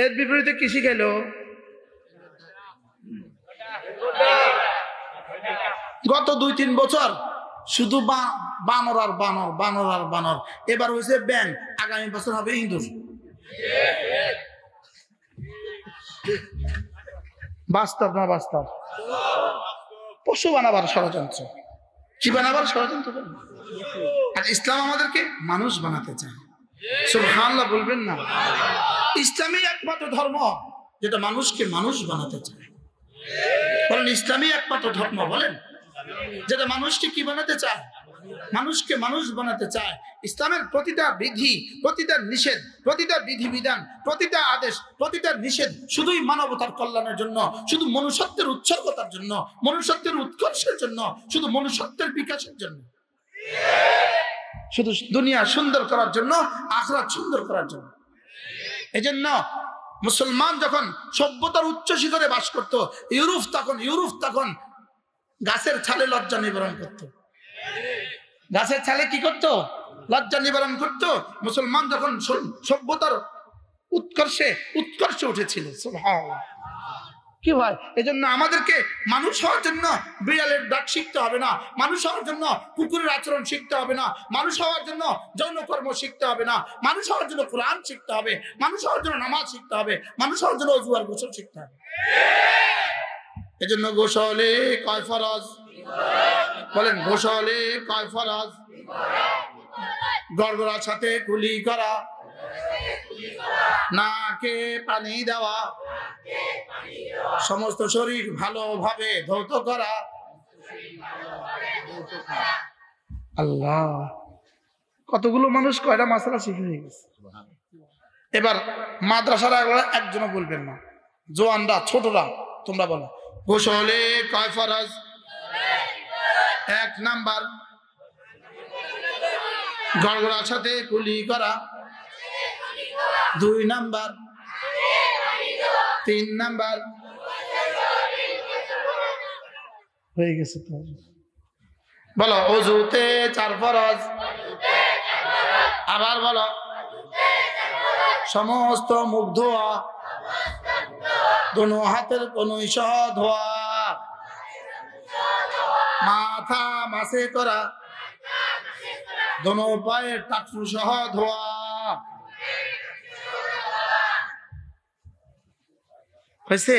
এর বিপরীতে কি শিখাইলো? গত 2-3 বছর শুধু বানর আর বানর, বানর আর বানর। এবার হয়েছে ব্যাং, আগামী বছর হবে ইঁদুর। বাস্তব না বাস্তব? পশু বানাবার ষড়যন্ত্র। কি বানাবার ষড়যন্ত্র? আর ইসলাম আমাদেরকে মানুষ বানাতে চায়। সুবহানাল্লাহ বলবেন না? ইসলামই একমাত্র ধর্ম যেটা মানুষকে মানুষ বানাতে চায়। বলেন ইসলামই একমাত্র ধর্ম, বলেন, যেটা মানুষকে কি বানাতে চায়? মানুষকে মানুষ বানাতে চায়। ইসলামের প্রতিটা বিধি, প্রতিটা নিষেধ, প্রতিটা বিধিবিধান, প্রতিটা আদেশ, প্রতিটা নিষেধ শুধুই মানবতার কল্যাণের জন্য, শুধু মনুষ্যত্বের উৎসর্গতার জন্য, মনুষ্যত্বের উৎকর্ষের জন্য, শুধু মনুষ্যত্বের বিকাশের জন্য, শুধু দুনিয়া সুন্দর করার জন্য, আখিরাত সুন্দর করার জন্য। এজন্য মুসলমান যখন সভ্যতার উচ্চ শিখরে বাস করত, ইউরোপ তখন গাছের ছালে লজ্জা নিবারণ করত। গাছের ছালে কি করত? লজ্জা নিবারণ করত। মুসলমান যখন সভ্যতার উৎকর্ষে উঠেছিল। সুবহানাল্লাহ। কি হয়? এজন্য আমাদেরকে মানুষ হওয়ার জন্য বিড়ালের ডাক শিখতে হবে না, মানুষ হওয়ার জন্য কুকুরের আচরণ শিখতে হবে না, মানুষ হওয়ার জন্য যৌনকর্ম শিখতে হবে না, মানুষ হওয়ার জন্য কোরআন শিখতে হবে, মানুষ হওয়ার জন্য নামাজ শিখতে হবে, মানুষ হওয়ার জন্য ওযু আর গোসল শিখতে হবে। এজন্য গোসলে কয় ফরজ? বলেন গোসলে কয় ফরজ? গড়গড়ার সাথে কুলি করা, নাকে পানি দেওয়া, সমস্ত শরীর ভালোভাবে ধৌত করা। আল্লাহ, কতগুলো মানুষ কয়টা মাসালা শিখে হয়ে গেছে। এবার মাদ্রাসার একজনও বলবেন না, জোয়ানরা ছোটরা তোমরা বলো গোসলে কয় ফরজ? 1 নাম্বার গড়গড়ার সাথে কুলি করা, 2 নাম্বার, 3 নাম্বার হয়ে গেছে। তো বলো ওযুতে 4 ফরজ। আবার বলো সমস্ত মুখ ধোয়া, দোনো হাতের কনুই সহ ধোয়া, মাথা মাসে করা, দোনো পায়ের টাকসু সহ ধোয়া। হয়েছে?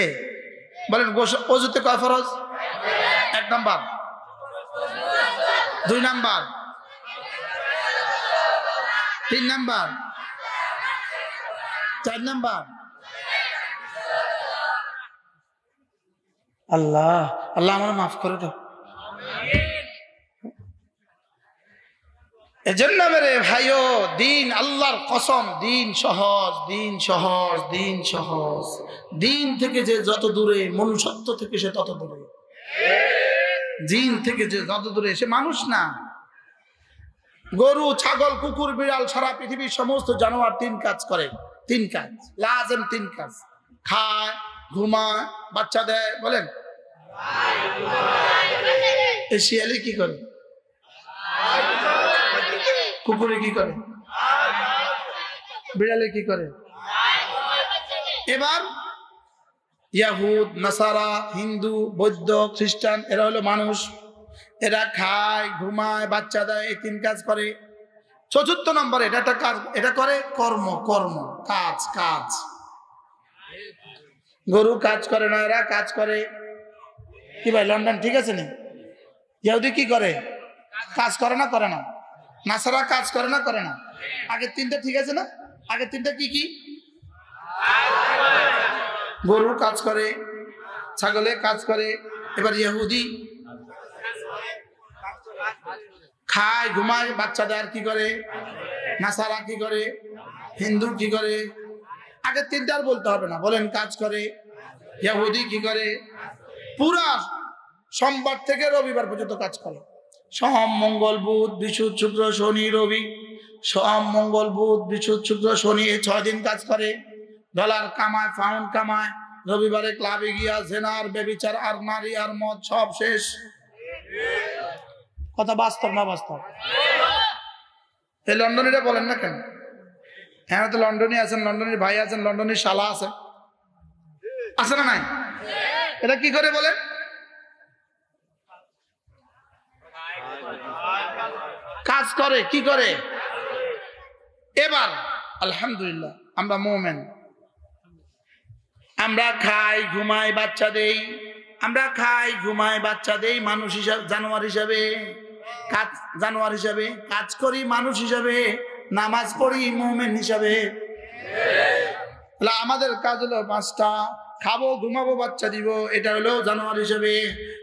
বলেন ওযুতে কয় ফরজ? 1 নাম্বার, 2 নাম্বার, 3 নাম্বার, 4 নাম্বার। আল্লাহ আল্লাহ আমার মাফ করে দাও। এজন্য মেরে ভাইও, দিন আল্লাহর কসম, দিন সহজ, দিন সহজ, দিন সহজ। দিন থেকে যে যত দূরে, মনুষ্যত্ব থেকে সে তত দূরে। দিন থেকে যে যত দূরে, সে মানুষ না। গরু, ছাগল, কুকুর, বিড়াল, সারা পৃথিবীর সমস্ত জানোয়ার 3 কাজ করে। 3 কাজ লাজেম, 3 কাজ। খায়, ঘুমায়, বাচ্চা দেয়। বলেন এই শিয়ালে কি করে? কুকুরে কি করে? বিড়ালে কি করে? এবার ইয়াহুদ, নাসারা, হিন্দু, বৌদ্ধ, খ্রিস্টান, এরা হলো মানুষ। এরা খায়, ঘুমায়, বাচ্চা দেয়, এই 3 কাজ করে। 4র্থ নম্বরে এটা একটা কাজ, এটা করে কর্ম, কর্ম, কাজ, কাজ। গরু কাজ করে না, এরা কাজ করে। কি ভাই লন্ডন ঠিক আছে না? ইহুদি কি করে? কাজ করে না, করে না? নাসারা কাজ করে না, করে না? আগের 3টা ঠিক আছে না? আগের 3টা কি কি? গরু কাজ করে, ছাগলে কাজ করে, এবার ইহুদি খায় ঘুমায় বাচ্চাদের কি করে, নাসারা কি করে, হিন্দু কি করে, আগে তিনটার বলতে হবে না, বলেন কাজ করে। ইহুদি কি করে, পুরা সোমবার থেকে রবিবার পর্যন্ত কাজ করে। সোম মঙ্গল বুধ বৃহস্পতি শুক্র শনি রবি, সোম মঙ্গল বুধ বৃহস্পতি শুক্র শনি, এই 6 দিন কাজ করে। ডলার কামায়, পাউন্ড কামায়, রবিবারে ক্লাবে গিয়া জেনার বেবিচার আর নারী আর মদ সব শেষ। কথা বাস্তব না বাস্তব? এই লন্ডনীরা বলেন না কেন? হ্যাঁ তো লন্ডনে আছেন, লন্ডনের ভাই আছেন, লন্ডনের শালা আছে, আছে না নাই? এটা কি করে বলে? কাজ করে, কি করে? এবার আলহামদুলিল্লাহ আমরা মুমিন, আমরা খাই ঘুমাই বাচ্চা দেই, আমরা খাই ঘুমাই বাচ্চা দেই মানুষ হিসাবে, জানোয়ার হিসাবে কাজ, জানোয়ার হিসাবে কাজ করি, মানুষ হিসাবে নামাজ পড়ি মুমিন হিসাবে। আমাদের কাজ হলো 5টা, খাবো ঘুমাবো বাচ্চা দিব, এটা হলো জানোয়ার হিসাবে।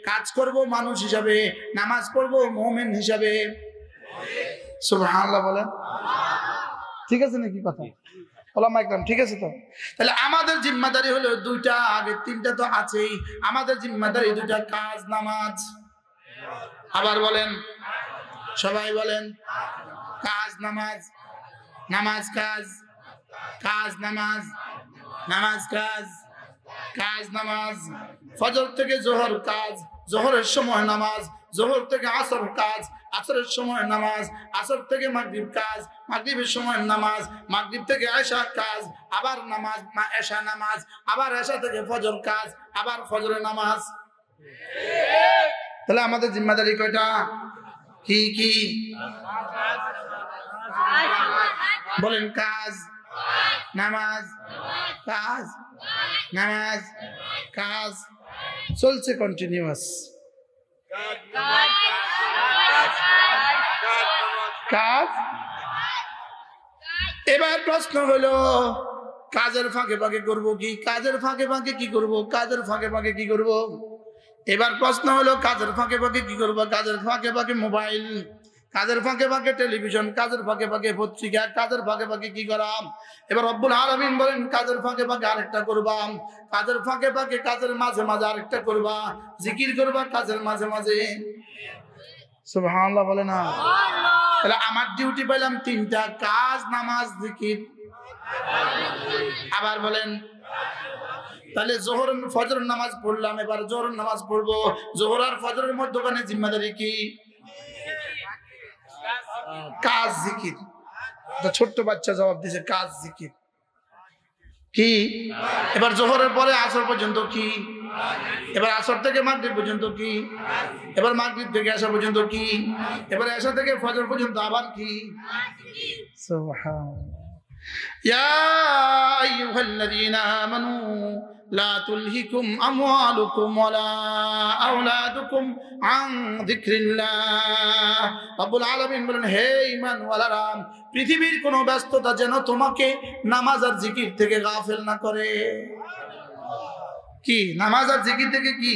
কাজ করব মানুষ হিসাবে, নামাজ পড়বো মুমিন হিসাবে। সুবহানাল্লাহ বলেন, ঠিক আছে নাকি কথা? ওলামা ইকরাম ঠিক আছে তো? তাহলে আমাদের জিম্মাদারি হলো 2টা, আগে 3টা তো আছেই। আমাদের জিম্মাদারি 2টা, কাজ নামাজ। আবার বলেন, সবাই বলেন, কাজ নামাজ, নামাজ কাজ, কাজ নামাজ, নামাজ কাজ, কাজ নামাজ। ফজর থেকে জোহর কাজ, জোহরের সময় নামাজ, জোহর থেকে আসর কাজ, আসরের সময় নামাজ, আসর থেকে মাগরিব কাজ, মাগরিবের সময় নামাজ, মাগরিব থেকে এশা কাজ, আবার নামাজ, এশা নামাজ, আবার এশা থেকে ফজর কাজ, আবার ফজরের নামাজ। তাহলে আমাদের জিম্মাদারি কয়টা? কি কি বলেন? কাজ নামাজ, কাজ নামাজ, কাজ চলছে কন্টিনিউয়াস। কাজ। এবার প্রশ্ন হলো কাজের ফাঁকে ফাঁকে করবো কি? কাজের ফাঁকে ফাঁকে কি করব? কাজের ফাঁকে ফাঁকে কি করব? এবার প্রশ্ন হলো কাজের ফাঁকে ফাঁকে কি করব? কাজের ফাঁকে ফাঁকে মোবাইল, কাজের ফাঁকে ফাঁকে টেলিভিশন, কাজের ফাঁকে ফাঁকে পত্রিকা, কাজের ফাঁকে ফাঁকে কি করাম? এবার রব্বুল আলামিন বলেন কাজের ফাঁকে ফাঁকে আরেকটা করবাম, কাজের ফাঁকে ফাঁকে কাজের মাঝে মাঝে আরেকটা করবা, জিকির করবা কাজের মাঝে মাঝে। সুবহানাল্লাহ বলে না? তাহলে আমার ডিউটি পাইলাম 3টা, কাজ নামাজ জিকির। আবার বলেন, তাহলে জোহর ফজর নামাজ পড়লাম, এবার জোহর নামাজ পড়বো। জোহর আর ফজরের মধ্যখানে জিম্মাদারি কি? কাজ জিকির। ছোট্ট বাচ্চা জবাব দিছে কাজ জিকির কি? এবার জোহরের পরে আসর পর্যন্ত কি? এবার আসর থেকে মাগরিব পর্যন্ত কি? এবার মাগরিব থেকে আসর পর্যন্ত কি? এবার আসর থেকে ফজর পর্যন্ত আবার কি? সুবহানাল্লাহ। ইয়া আইয়ুহাল্লাযীনা আমানু লা তুলহিকুম আমওয়ালুকুম ওয়ালা আওলাদুকুম আন যিকরিল্লাহ। রব্বুল আলামিন বলেন, হে ঈমানওয়ালারা, পৃথিবীর কোনো ব্যস্ততা যেন তোমাকে নামাজ আর জিকির থেকে গাফেল না করে। কি নামাজ আর জিকির থেকে? কি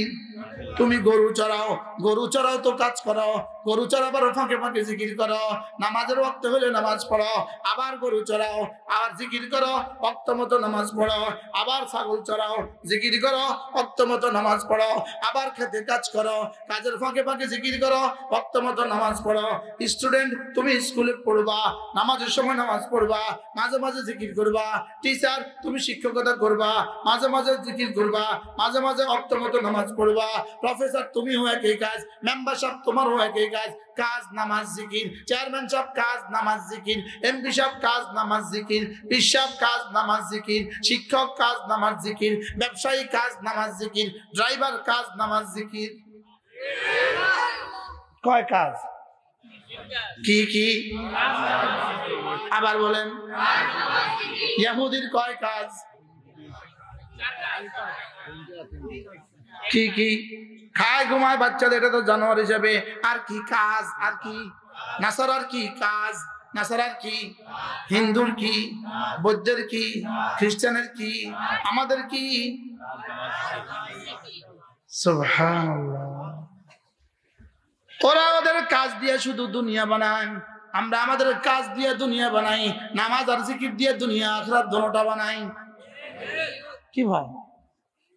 তুমি গরু চড়াও, গরু চড়াও তো কাজ করো, গরু চড়াবার ফাঁকে ফাঁকে জিকির করো, নামাজের ওয়াক্ত হলে নামাজ পড়ো, আবার গরু চড়াও, আবার জিকির করো, ওয়াক্ত মতো নামাজ পড়ো, আবার ছাগল চড়াও, জিকির করো, ওয়াক্ত মতো নামাজ পড়ো, আবার খেতে কাজ করো, কাজের ফাঁকে ফাঁকে জিকির করো, ওয়াক্ত মতো নামাজ পড়ো। স্টুডেন্ট, তুমি স্কুলে পড়বা, নামাজের সময় নামাজ পড়বা, মাঝে মাঝে জিকির করবা। টিচার, তুমি শিক্ষকতা করবা, মাঝে মাঝে জিকির করবা, মাঝে মাঝে ওয়াক্ত মতো নামাজ পড়বা। প্রফেসর, তুমিও একই কাজ, মেম্বার সাহেব তোমারও একই কাজ, কাজ নামাজ জিকির। চেয়ারম্যান সাহেব কাজ নামাজ জিকির, এমপি সাহেব কাজ নামাজ জিকির, পীর সাহেব কাজ নামাজ জিকির, শিক্ষক কাজ নামাজ জিকির, ব্যবসায়ী কাজ নামাজ জিকির, ড্রাইভার কাজ নামাজ জিকির। কয় কাজ? কি কি? আবার বলেন। ইহুদির কয় কাজ? কি কি? খায় ঘুমায় বাচ্চাদের, এটা তো জানোয়ার হিসাবে। আর কি কাজ? আর কি? নাসারার কি কাজ? নাসারার কি? হিন্দুর কি? বৌদ্ধের কি? খ্রিস্টানের কি? আমাদের কি? সুবহানাল্লাহ। ওরা ওদের কাজ দিয়ে শুধু দুনিয়া বানায়, আমরা আমাদের কাজ দিয়ে দুনিয়া বানাই, নামাজ আর জিকির দিয়ে দুনিয়া আখিরাত দোনোটা বানাই। কি ভাই,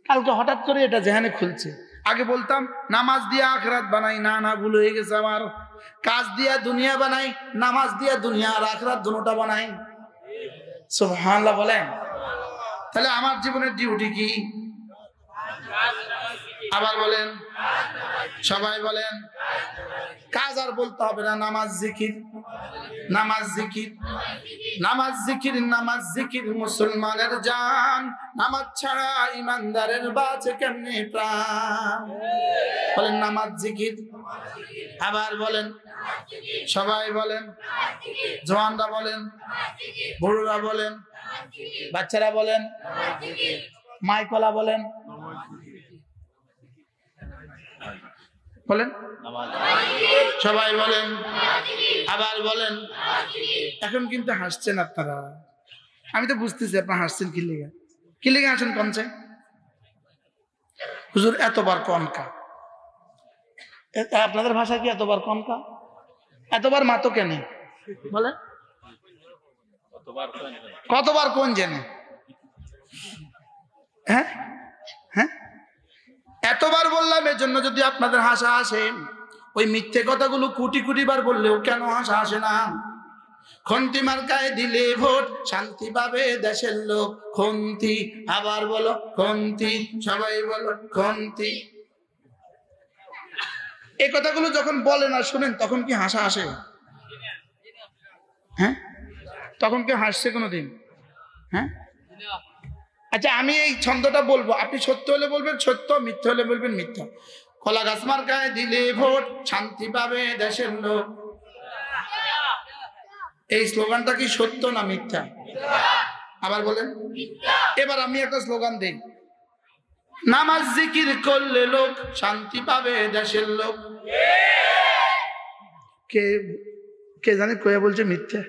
কালকে হঠাৎ করে এটা যেখানে খুলছে, আগে বলতাম নামাজ দিয়ে আখিরাত বানাই, না না ভুল হয়ে গেছে আমার, কাজ দিয়ে দুনিয়া বানাই, নামাজ দিয়ে দুনিয়া আর আখিরাত দোনোটা বানাই। সুবহানাল্লাহ বলেন। তাহলে আমার জীবনের ডিউটি কি? আবার বলেন, সবাই বলেন। কাজ আর বলতে হবে না, নামাজ জিকির, নামাজ জিকির, নামাজ জিকির, নামাজ জিকির মুসলমানের জান, নামাজ ছাড়া ইমানদারের বাঁচে কেমনে প্রাণ। বলেন নামাজ জিকির। আবার বলেন, সবাই বলেন, জওয়ানরা বলেন, বুড়োরা বলেন, বাচ্চারা বলেন, মাইকলা বলেন, বলেন সবাই বলেন, আবার বলেন। এখন কিন্তু হাসছেন আপনারা, আমি তো বুঝতেছি আপনারা হাসছেন কি লেগে, কি লেগে হাসেন? কমছে হুজুর এতবার কনকা, আপনাদের ভাষা কি এতবার কনকা? এতবার মাতো কেন বলে? কতবার কোন জেনে? হ্যাঁ হ্যাঁ, এতবার বললাম এর জন্য যদি আপনাদের হাসা আসে, ওই মিথ্যে কথাগুলো কোটি কোটি বার বললেও কেন হাসা আসে না? খন্তি মার্কায় দিলে ভোট, শান্তি পাবে দেশের লোক। খন্তি, আবার বলো খন্তি, সবাই বলো খন্তি। এই কথাগুলো যখন বলেন আর শুনেন তখন কি হাসা আসে? হ্যাঁ, তখন কি হাসছে কোনোদিন? হ্যাঁ, আচ্ছা আমি এই ছন্দটা বলবো, আপনি সত্য হলে বলবেন সত্য, মিথ্যা হলে বলবেন মিথ্যা। কলা গাছ মার্কায় দিলে ভোট, শান্তি পাবে দেশের লোক। এই স্লোগানটা কি সত্য না মিথ্যা? আবার বলেন। এবার আমি একটা স্লোগান দেই, নামাজ জিকির করলে লোক, শান্তি পাবে দেশের লোক। কে কে জানে কয়ে বলছে মিথ্যা?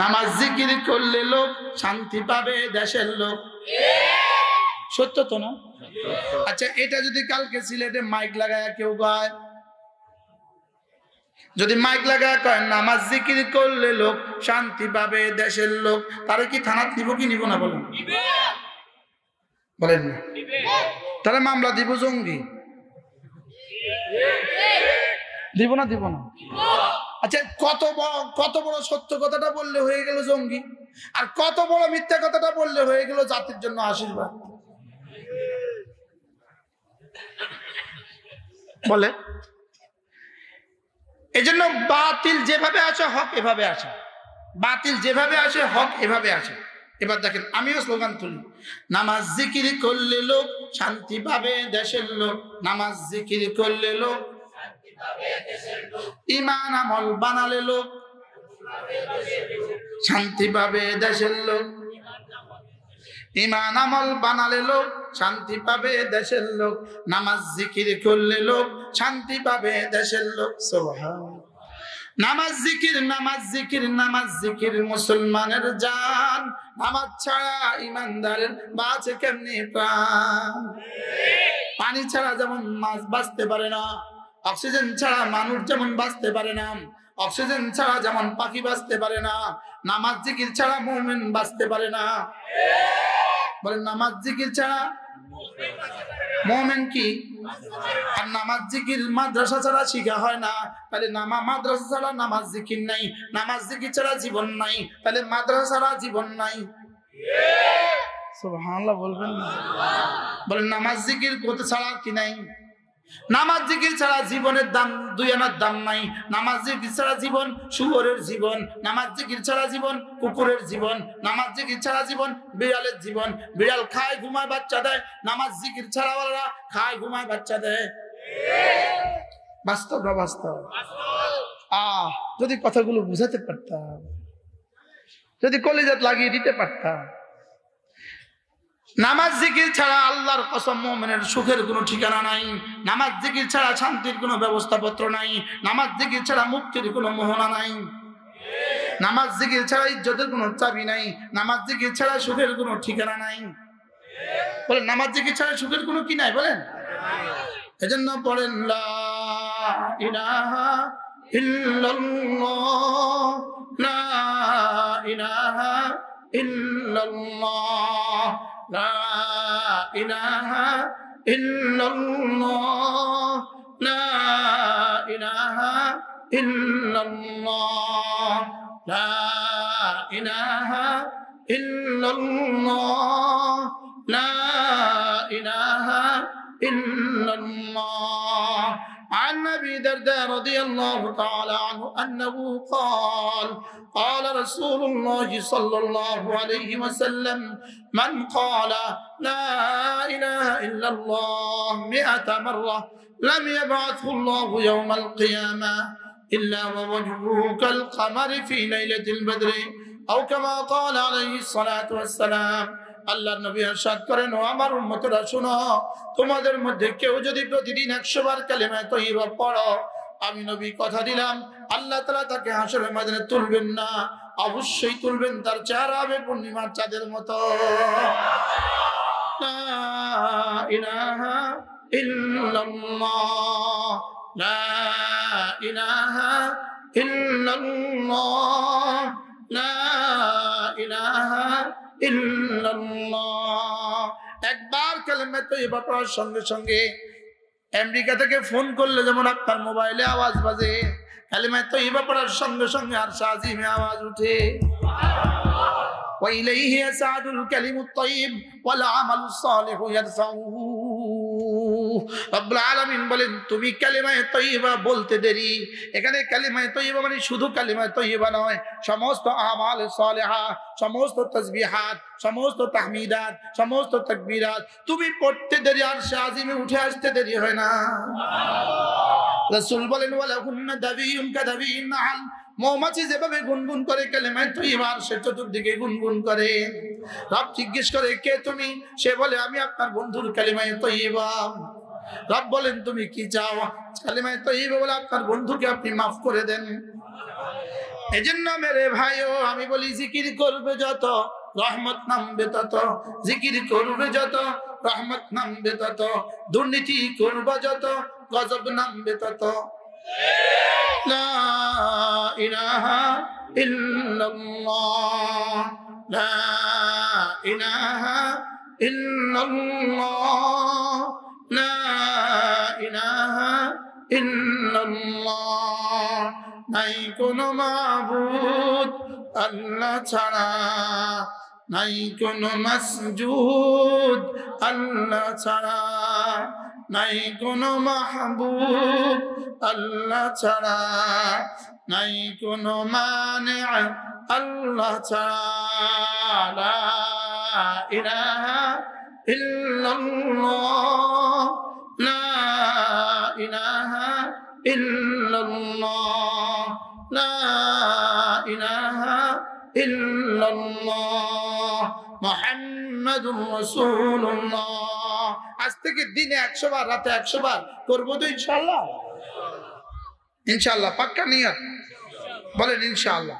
নামাজ জিকির করলে লোক, শান্তি পাবে দেশের লোক। সত্য তো না? আচ্ছা এটা যদি কালকে সিলেটে মাইক লাগায় কেউ গায়, যদি মাইক লাগায় কয় নামাজ জিকির করলে লোক, শান্তি পাবে দেশের লোক, তারা কি থানাত নিব কি নিব না? বলেন বলেন না, তাহলে মামলা দিব, জঙ্গি দিব না? দিব না। আচ্ছা কত বড় সত্য কথাটা বললে হয়ে গেল জঙ্গি, আর কত বড় মিথ্যা কথাটা বললে হয়ে গেল জাতির জন্য আশীর্বাদ। বলে এজন্য বাতিল যেভাবে আসে হক এভাবে আসে, বাতিল যেভাবে আসে হক এভাবে আসে। এবার দেখেন আমিও স্লোগান তুলি, নামাজ জিকির করলে লোক, শান্তি পাবে দেশের লোক। নামাজ জিকির করলে লোক, ঈমান আমল বানালে লোক, শান্তি পাবে দেশের লোক। ঈমান আমল বানালে লোক, শান্তি পাবে দেশের লোক। নামাজ জিকির করলে লোক, শান্তি পাবে দেশের লোক। সুবহানাল্লাহ। নামাজ জিকির, নামাজ জিকির, নামাজ জিকির মুসলমানের জান, নামাজ ছাড়া ইমানদারের বাঁচে কেমনে প্রাণ। পানি ছাড়া যেমন মাছ বাঁচতে পারে না, অক্সিজেন ছাড়া মানুষ যেমন বাঁচতে পারে না, অক্সিজেন ছাড়া যেমন পাখি বাঁচতে পারে না, নামাজ জিকির ছাড়া মুমিন বাঁচতে পারে না। বলেন নামাজ জিকির ছাড়া মুমিন কি? আর নামাজ জিকির মাদ্রাসা ছাড়া শিখা হয় না, তাহলে মাদ্রাসা ছাড়া নামাজ জিকির নাই, নামাজ জিকির ছাড়া জীবন নাই, তাহলে মাদ্রাসা ছাড়া জীবন নাই। সুবহানাল্লাহ বলবেন না? বলেন নামাজ জিকির করতে ছাড়া কি নাই? নামাজ জিকির ছাড়া জীবনের দাম দুই আনার দাম নাই। নামাজ জিকির ছাড়া জীবন শুয়োরের জীবন, নামাজ জিকির ছাড়া জীবন কুকুরের জীবন, নামাজ জিকির ছাড়া জীবন বিড়ালের জীবন। বিড়াল খায় ঘুমায় বাচ্চা দেয়, নামাজ জিকির ছাড়া ওরা খায় ঘুমায় বাচ্চা দেয়। বাস্তব না বাস্তব? যদি কথাগুলো বুঝাতে পারতাম, যদি কলিজাত লাগিয়ে দিতে পারতাম। নামাজ জিকির ছাড়া আল্লাহর কসম মুমিনের সুখের কোনো ঠিকানা নাই। নামাজ জিকির ছাড়া শান্তির কোনো ব্যবস্থাপত্র নাই। নামাজ জিকির ছাড়া মুক্তির কোনো মোহনা নাই। নামাজ জিকির ছাড়া ইজ্জতের কোনো চাবি নাই। নামাজ জিকির ছাড়া সুখের কোনো ঠিকানা নাই। বলেন নামাজ জিকির ছাড়া সুখের কোনো কি নাই বলেন। এজন্য পড়েন লা ইলাহা ইল্লাল্লাহ, লা ইলাহা ইল্লাল্লাহ, লা ইলাহা ইল্লাল্লাহ, লা ইলাহা ইল্লাল্লাহ, লা ইলাহা ইল্লাল্লাহ, লা ইলাহা ইল্লাল্লাহ। عن أبي الدرداء رضي الله تعالى عنه أنه قال قال رسول الله صلى الله عليه وسلم من قال لا إله إلا الله 100 مرة لم يبعثه الله يوم القيامة إلا ووجهه كالقمر في ليلة البدر أو كما قال عليه الصلاة والسلام। আল্লাহর নবী ইরশাদ করেন, ও আমার উম্মতরা শুনো, তোমাদের মধ্যে কেউ যদি প্রতিদিন 100 বার কালিমা তাইয়্যিবা পড়ো, আমি নবী কথা দিলাম আল্লাহ তাআলা তাকে হাশরের ময়দানে তুলবেন না, অবশ্যই তুলবেন তার চেহারা হবে পূর্ণিমার চাঁদের মতো। লা ইলাহা ইল্লাল্লাহ, লা ইলাহা ইল্লাল্লাহ, লা ইলাহা ইল্লাল্লাহ। একবার কালেমা তাইয়্যিবা পড়ার সঙ্গে সঙ্গে আমেরিকা থেকে ফোন করলে যেমন আপনার মোবাইলে আওয়াজ বাজে, কালেমা তাইয়্যিবা পড়ার সঙ্গে সঙ্গে আরশ আজিমে আওয়াজ ওঠে। ওয়া ইলাইহি ইয়াসআদুল কালিমুত তাইয়্যিব ওয়াল আমালুস সালিহু ইয়ারফাউহু। রব্বুল আলামিন বলেন, তুমি কালিমা তাইয়্যিবা বলতে দেরি। এখানে কালিমা তাইয়্যিবা মানে শুধু কালিমা তাইয়্যিবা নয়, সমস্ত আমাল সালেহা, সমস্ত তাসবিহাত, সমস্ত তাহমিদাত, সমস্ত তাকবীরাত তুমি পড়তে দেরি আরশ আজিমে উঠে আসতে দেরি হয় না। রাসূল বলেন, ওয়ালাহুন্না দাবিয়ুন কাদাবিয়িন নাহল, মৌমাছি যেভাবে গুনগুন করে কালিমা তাইয়্যিবা সে চতুর্দিকে গুনগুন করে। রব জিজ্ঞেস করে, কে তুমি? সে বলে, আমি আপনার বন্ধুর কালিমা তাইয়্যিবা। রব বলেন, তুমি কি চাও? কালিমা তাইয়্যিবা বলে আপনার বন্ধুকে আপনি মাফ করে দেন। এজন্য মেরে ভাইও আমি বলি, জিকির করবে যত রহমত নামবে তত, জিকির করবে যত রহমত নামবে তত, দুর্নীতি করবে যত গজব নামবে তত। লা ইলাহা ইল্লাল্লাহ, লা ইলাহা ইল্লাল্লাহ, লা ইলাহা ইল্লাল্লাহ। নাই কোনো মাবুদ আল্লাহ ছাড়া, নাই কোনো মাসজুদ আল্লাহ ছাড়া, নাই কোনো মাহবুব আল্লাহ ছাড়া, নাই কোনো মানে আল্লাহ ছাড়া। লা ইলাহা ইল্লাল্লাহ, লা ইলাহা ইল্লাল্লাহ, লা ইলাহা ইল্লাল্লাহ মুহাম্মাদুর রাসূলুল্লাহ। আজ থেকে দিনে 100 বার, রাতে 100 বার করবো তো ইনশাআল্লাহ। ইনশাআল্লাহ পাক্কা নিয়ত বলেন ইনশাআল্লাহ।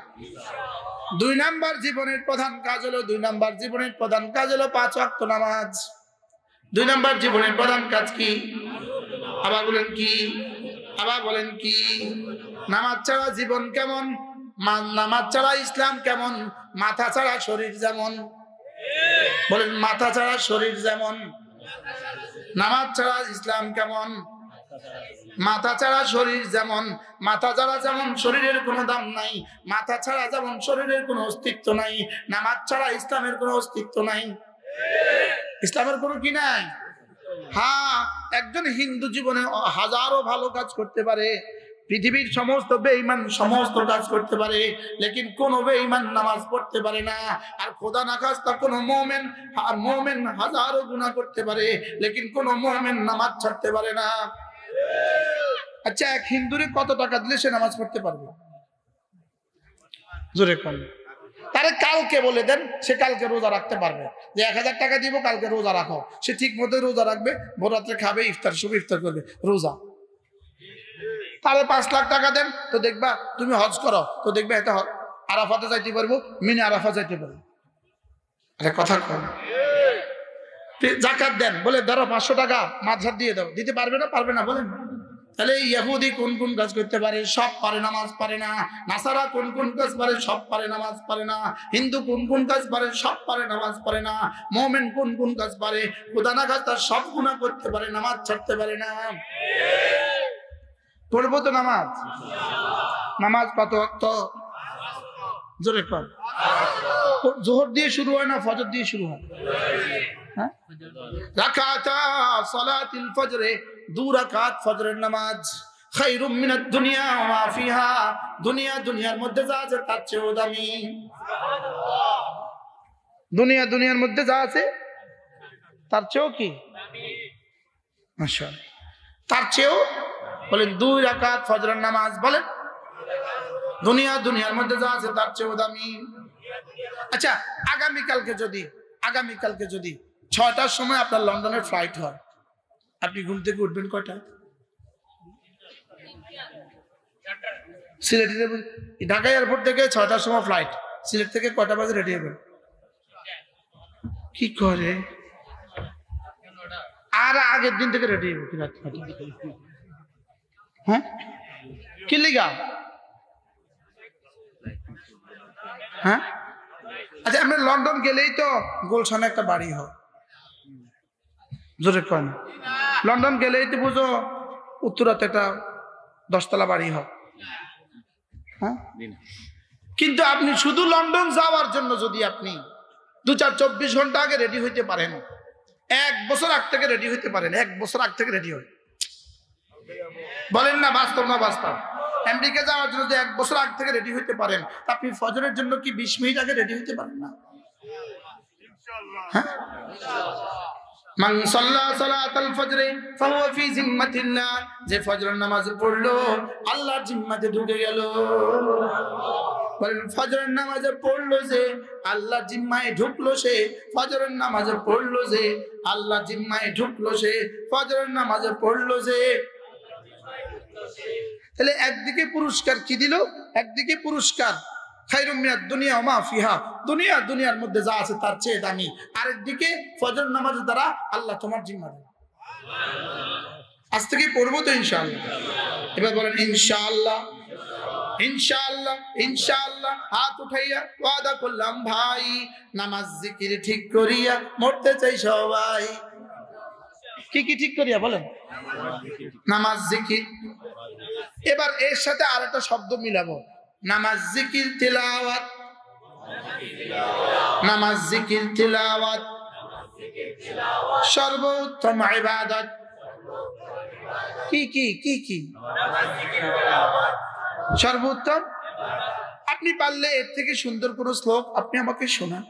2 নাম্বার জীবনের প্রধান কাজ হলো, 2 নাম্বার জীবনের প্রধান কাজ হলো 5 ওয়াক্ত নামাজ। 2 নাম্বার জীবনের প্রধান কাজ কি? আবার বলেন কি? আবার বলেন কি? নামাজ ছাড়া জীবন কেমন? নামাজ ছাড়া ইসলাম কেমন? মাথা ছাড়া শরীর যেমন। বলেন মাথা ছাড়া শরীর যেমন, নামাজ ছাড়া ইসলাম কেমন? মাথা ছাড়া শরীর যেমন। মাথা ছাড়া যেমন শরীরের কোনো দাম নাই, মাথা ছাড়া যেমন শরীরের কোনো অস্তিত্ব নাই, নামাজ ছাড়া ইসলামের কোনো অস্তিত্ব নাই। ইসলামের কোনো কি নাই? হ্যাঁ, একজন হিন্দু জীবনে হাজারো ভালো কাজ করতে পারে, পৃথিবীর সমস্ত বেঈমান সমস্ত কাজ করতে পারে, লেকিন কোন বেঈমান নামাজ পড়তে পারে না। আর খোদা না খাস্তা কোন মুমিন, আর মুমিন হাজারো গুনাহ করতে পারে, লেকিন কোন মুমিন নামাজ ছাড়তে পারে না। আচ্ছা, এক হিন্দুরে কত টাকা দিলে সে নামাজ পড়তে পারবে? জোরে কোন? তারে কালকে বলে দেন, সে কালকে রোজা রাখতে পারবে। যে 1000 টাকা দিব, কালকে রোজা রাখো, সে ঠিক মতো রোজা রাখবে, ভোর রাত্রে খাবে, ইফতার শুভ ইফতার করবে, রোজা। তাহলে 5 লাখ টাকা দেন, তো দেখবা তুমি হজ করো, তো দেখবে এটা আরাফাতে যাইতে পারবো, মিনে আরাফা যাইতে পারবো। আরে কথা কম। জাকাত দেন, বলে ধরো 500 টাকা মাদ্রাসা দিয়ে দাও, দিতে পারবে না? পারবে না বলেন। তাহলে ইহুদি কোন কোন কাজ করতে পারে? সব পারে, নামাজ পারে না। নাসারা কোন কোন কাজ পারে? সব পারে, নামাজ পারে না। হিন্দু কোন কোন কাজ পারে? সব পারে, নামাজ পারে না। মুমিন কোন কোন কাজ পারে? খোদা না খাস্তা সব গুনাহ করতে পারে, নামাজ ছাড়তে পারে না। পড়বো তো নামাজ? নামাজ কত ওয়াক্ত? জোরে কর। জোহর দিয়ে শুরু হয় না ফজর দিয়ে শুরু হয়? হ্যাঁ, রাকাতা সালাতুল ফজরে, 2 রাকাত ফজরের নামাজ, খায়রুম মিনাদ দুনিয়া ওয়া মা ফিহা, দুনিয়ার মধ্যে যা আছে তার চেয়েও দামি। দুনিয়ার মধ্যে যা আছে তার চেয়েও কি মাশাআল্লাহ, তার চেয়েও বলেন 2 রাকাত ফজরের নামাজ, বলেন দুনিয়ার মধ্যে যা আছে তার চেয়েও দামি। আচ্ছা, আগামীকালকে যদি 6টার সময় আপনার লন্ডনের ফ্লাইট হয়, আপনি ঘুম থেকে উঠবেন কয়টা? ঢাকা এয়ারপোর্ট থেকে 6টার সময় ফ্লাইট, সিলেট থেকে কয়টা বাজে রেডি হবেন? কি করে? আর আগের দিন থেকে রেডি হবে কি রাত? হ্যাঁ, কি লিগা? হ্যাঁ, আচ্ছা, আমরা লন্ডন গেলেই তো গুলশানে একটা বাড়ি হয়, জোরে কয় না? লন্ডন গেলেই তো বুঝো উত্তরাতে একটা 10 তলা বাড়ি হয়। হ্যাঁ, কিন্তু আপনি শুধু লন্ডন যাওয়ার জন্য যদি আপনি 2-4-24 ঘন্টা আগে রেডি হইতে পারেন, 1 বছর আগ থেকে রেডি হইতে পারেন, 1 বছর আগ থেকে রেডি হয়, বলেন না বাস্তব না বাস্তব? আমেরিকা যাওয়ার জন্য যে 1 বছর আগ থেকে রেডি হইতে পারেন, আপনি ফজরের জন্য কি 20 মিনিট আগে রেডি হইতে পারেন না? হ্যাঁ, মান সাল্লা সালাতাল ফজর ফাহুয়া ফি জিম্মাতিল্লাহ, যে ফজরের নামাজ পড়লো আল্লাহর জিম্মাতে ঢুকে গেল। বলেন, ফজরের নামাজে পড়লো যে আল্লাহর জিম্মায় ঢুকলো সে, ফজরের নামাজে পড়লো যে আল্লাহর জিম্মায় ঢুকলো সে, ফজরের নামাজে পড়লো যে। তাহলে একদিকে পুরস্কার কি দিল? একদিকে পুরস্কার খায়রুম মিনাদ দুনিয়া ওয়া মা ফিহা, দুনিয়ার মধ্যে যা আছে তার চেয়ে দামি। আরেকদিকে ফজর নামাজের দ্বারা আল্লাহ তোমার জিম্মা দেন। আজ থেকে পড়বো তো ইনশাআল্লাহ। এবার বলেন ইনশাআল্লাহ, ইনশাআল্লাহ, ইনশাআল্লাহ। হাত উঠাইয়া ওয়াদা করলাম ভাই, নামাজ জিকির ঠিক করিয়া মরতে চাই সবাই। কি কি ঠিক করিয়া? বলেন, নামাজ জিকির। এবার এর সাথে আরেকটা শব্দ মিলাবো, নামাজ জিকির তিলাওয়াত, নামাজ জিকির তিলাওয়াত সর্বোত্তম ইবাদত। কি কি কি কি? সর্বোত্তম। আপনি পারলে এর থেকে সুন্দর কোন শ্লোক আপনি আমাকে শোনান,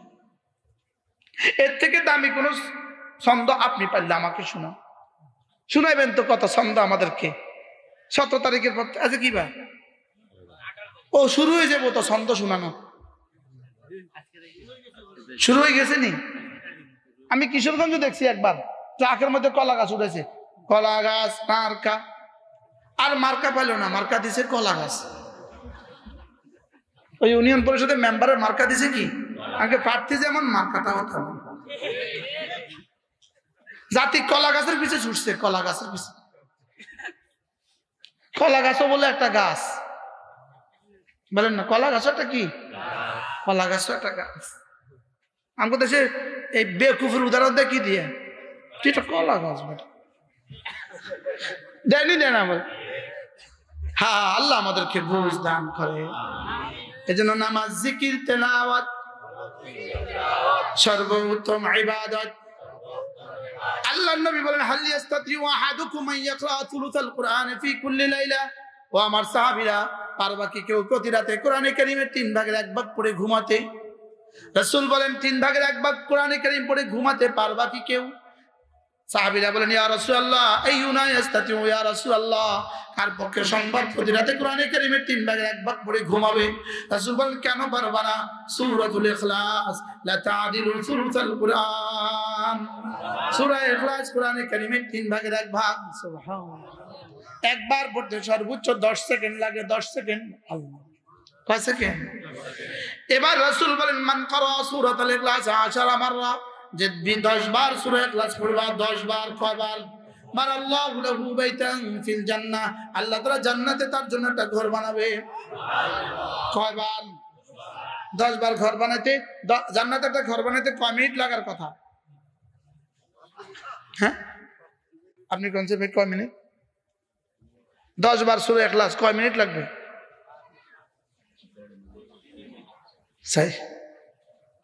এর থেকে দামি কোন ছন্দ আপনি পারলে আমাকে শোনান। শুনাইবেন তো কত ছন্দ আমাদেরকে? 17 তারিখের পর আচ্ছা কি ভাই, ও শুরু হয়ে যাবো তো ছন্দ শোনানো, শুরু হয়ে গেছে নি? আমি কিশোরগঞ্জ দেখছি একবার, ট্রাকের মধ্যে কলা গাছ উঠেছে, কলা গাছ মার্কা, আর মার্কা পাইল না, মার্কা দিছে কলা গাছ। ওই ইউনিয়ন পরিষদের মেম্বারের মার্কা দিছে কি? আগে প্রার্থী যেমন মার্কাটাও তেমন। জাতি কলা গাছের পিছে ছুটছে, কলা গাছের পিছে। কলা গাছও বলে একটা গাছ, বলেন না? কলা গাছও একটা কি? কলা গাছও একটা গাছ। আমাদের দেশে এই বেকুফের উদাহরণ দেয় কি দিয়ে? এটা কলা গাছ বেটা, দেয়নি দেয় না? হ্যাঁ, আল্লাহ আমাদেরকে বুঝ দান করে। এজন্য নামাজ জিকির তেলাওয়াত সর্বোত্তম ইবাদত। আল্লাহর নবী বলেন, হাল ইয়াস্তাতিউ আহাদুকুম আন ইয়াকরা থুলুসাল কুরআন ফি কুল্লি লাইলা। ও আমার সাহাবীরা, পারবা কি কেউ প্রতি রাতে কোরআনে কারীমের 3 ভাগের 1 ভাগ পড়ে ঘুমাতে? রাসূল বলেন, 3 ভাগের 1 ভাগ কোরআনে কারীম পড়ে ঘুমাতে পারবা কি কেউ? সাহাবীরা বলেন, ইয়া রাসূলুল্লাহ, আইয়ুনা ইয়াস্তাতিউ ইয়া রাসূলুল্লাহ, কার পক্ষে সম্ভব প্রতি রাতে কোরআনে কারীমের 3 ভাগের 1 ভাগ পড়ে ঘুমাবে? রাসূল বলেন, কেন পারবা না? সূরাতুল ইখলাস লা তা'দিলু সুলুসাল কুরআন, সূরা ইখলাস কোরআনে কারীমের 3 ভাগের 1 ভাগ। সুবহানাল্লাহ। একবার পড়তে সর্বোচ্চ 10 সেকেন্ড লাগে, 10 সেকেন্ড। আল্লাহ, কয় সেকেন্ড? এবার রাসূল বলেন, মান ক্বারা সূরাতুল ইখলাস 10 মাররা যে 10 বার সূরা ইখলাস পড়বা, 10 বার কয়বার? বারাল্লাহু লাহু বাইতান ফিল জান্নাহ, আল্লাহ তাআলা জান্নাতে তার জন্য একটা ঘর বানাবে। কয়বার? 10 বার ঘর বানাতে। জান্নাতে একটা ঘর বানাতে কয় মিনিট লাগার কথা? হ্যাঁ, আপনি কোন ভাই কয় মিনিট? 10 বার সূরা ইখলাস কয় মিনিট লাগবে?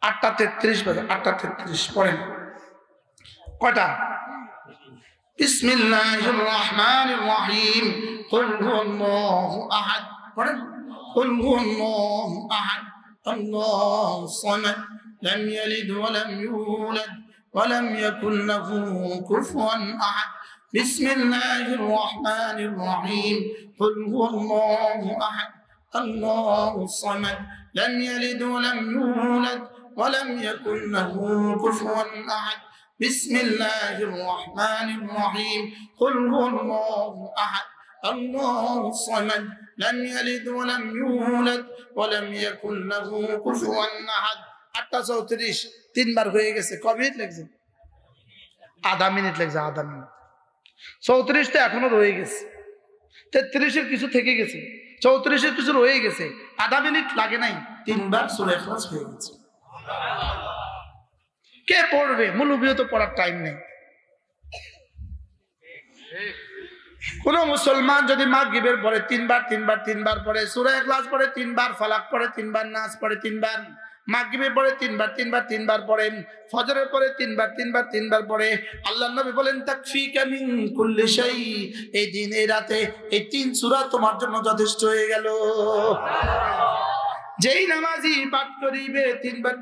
8:33 বাজে। 8:33 পড়েন। কয়টা? বিসমিল্লাহির রহমানির রহিম। কুল হুয়াল্লাহু আহাদ। পড়েন। কুল হুয়াল্লাহু আহাদ আল্লাহুস সামাদ লাম ইয়ালিদ ওয়া লাম ইউলাদ ওয়া লাম ইয়াকুল লাহু কুফুয়ান আহাদ। বিসমিল্লাহির রহমানির রহিম। কুল হুয়াল্লাহু আহাদ আল্লাহুস সামাদ লাম ইয়ালিদ ওয়া লাম ইউলাদ ওয়া লাম ইয়াকুল লাহু কুফুয়ান আহাদ। বিসমিল্লাহির রহমানির রহিম। কুল হুয়াল্লাহু আহাদ আল্লাহুস সামাদ লাম ইয়ালিদ ওয়া লাম ইউলাদ ওয়া লাম ইয়াকুল লাহু কুফুয়ান আহাদ। 8:34 তিনবার হয়ে গেছে। কয় মিনিট লাগছে? আধা মিনিট লাগছে। আধা মিনিট। 34 তো এখনো রয়ে গেছে। 33 এর কিছু থেকে গেছে, 34 এর কিছু রয়ে গেছে। আধা মিনিট লাগে নাই, তিনবার সূরা ইখলাস হয়ে গেছে। কে পড়বে? মুলুবিও তো পড়ার টাইম নেই। কোন মুসলমান যদি মাগরিবের পরে তিনবার পড়ে, সূরা ইখলাস পড়ে 3 বার, ফালাক পড়ে 3 বার, নাস পড়ে 3 বার, মাগরিবের পরে 3 বার পড়েন, ফজরের পরে 3 বার পড়ে, আল্লাহর নবী বলেন তাকফিকা মিন কুল্লি শাই, এই দিন এই রাতে এই 3 সূরা তোমার জন্য যথেষ্ট হয়ে গেল। যেই নামাজি পাঠ করিবে 3 বার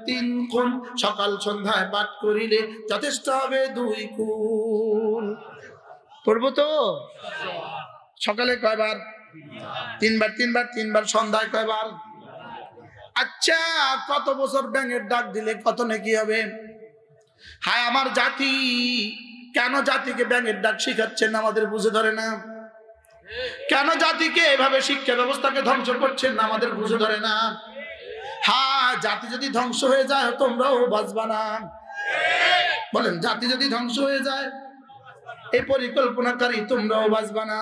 3 গুণ, সকাল সন্ধ্যায় পাঠ করিলে যথেষ্ট হবে 2 গুণ। পড়বো তো? সকালে কয়বার? 3 বার। সন্ধ্যায় কয়বার? আচ্ছা, কত বছর ব্যাঙের ডাক দিলে কত নেকি হবে? হায় আমার জাতি, কেন জাতিকে ব্যাঙের ডাক শিখাচ্ছেন? আমাদের বুঝে ধরে না। কেন জাতিকে এভাবে শিক্ষা ব্যবস্থাকে ধ্বংস করছেন? আমাদের বুঝে ধরে না। হ্যাঁ, জাতি যদি ধ্বংস হয়ে যায় তোমরাও বাঁচবা না। বলেন, জাতি যদি ধ্বংস হয়ে যায় এই পরিকল্পনাকারী তোমরাও বাঁচবা না।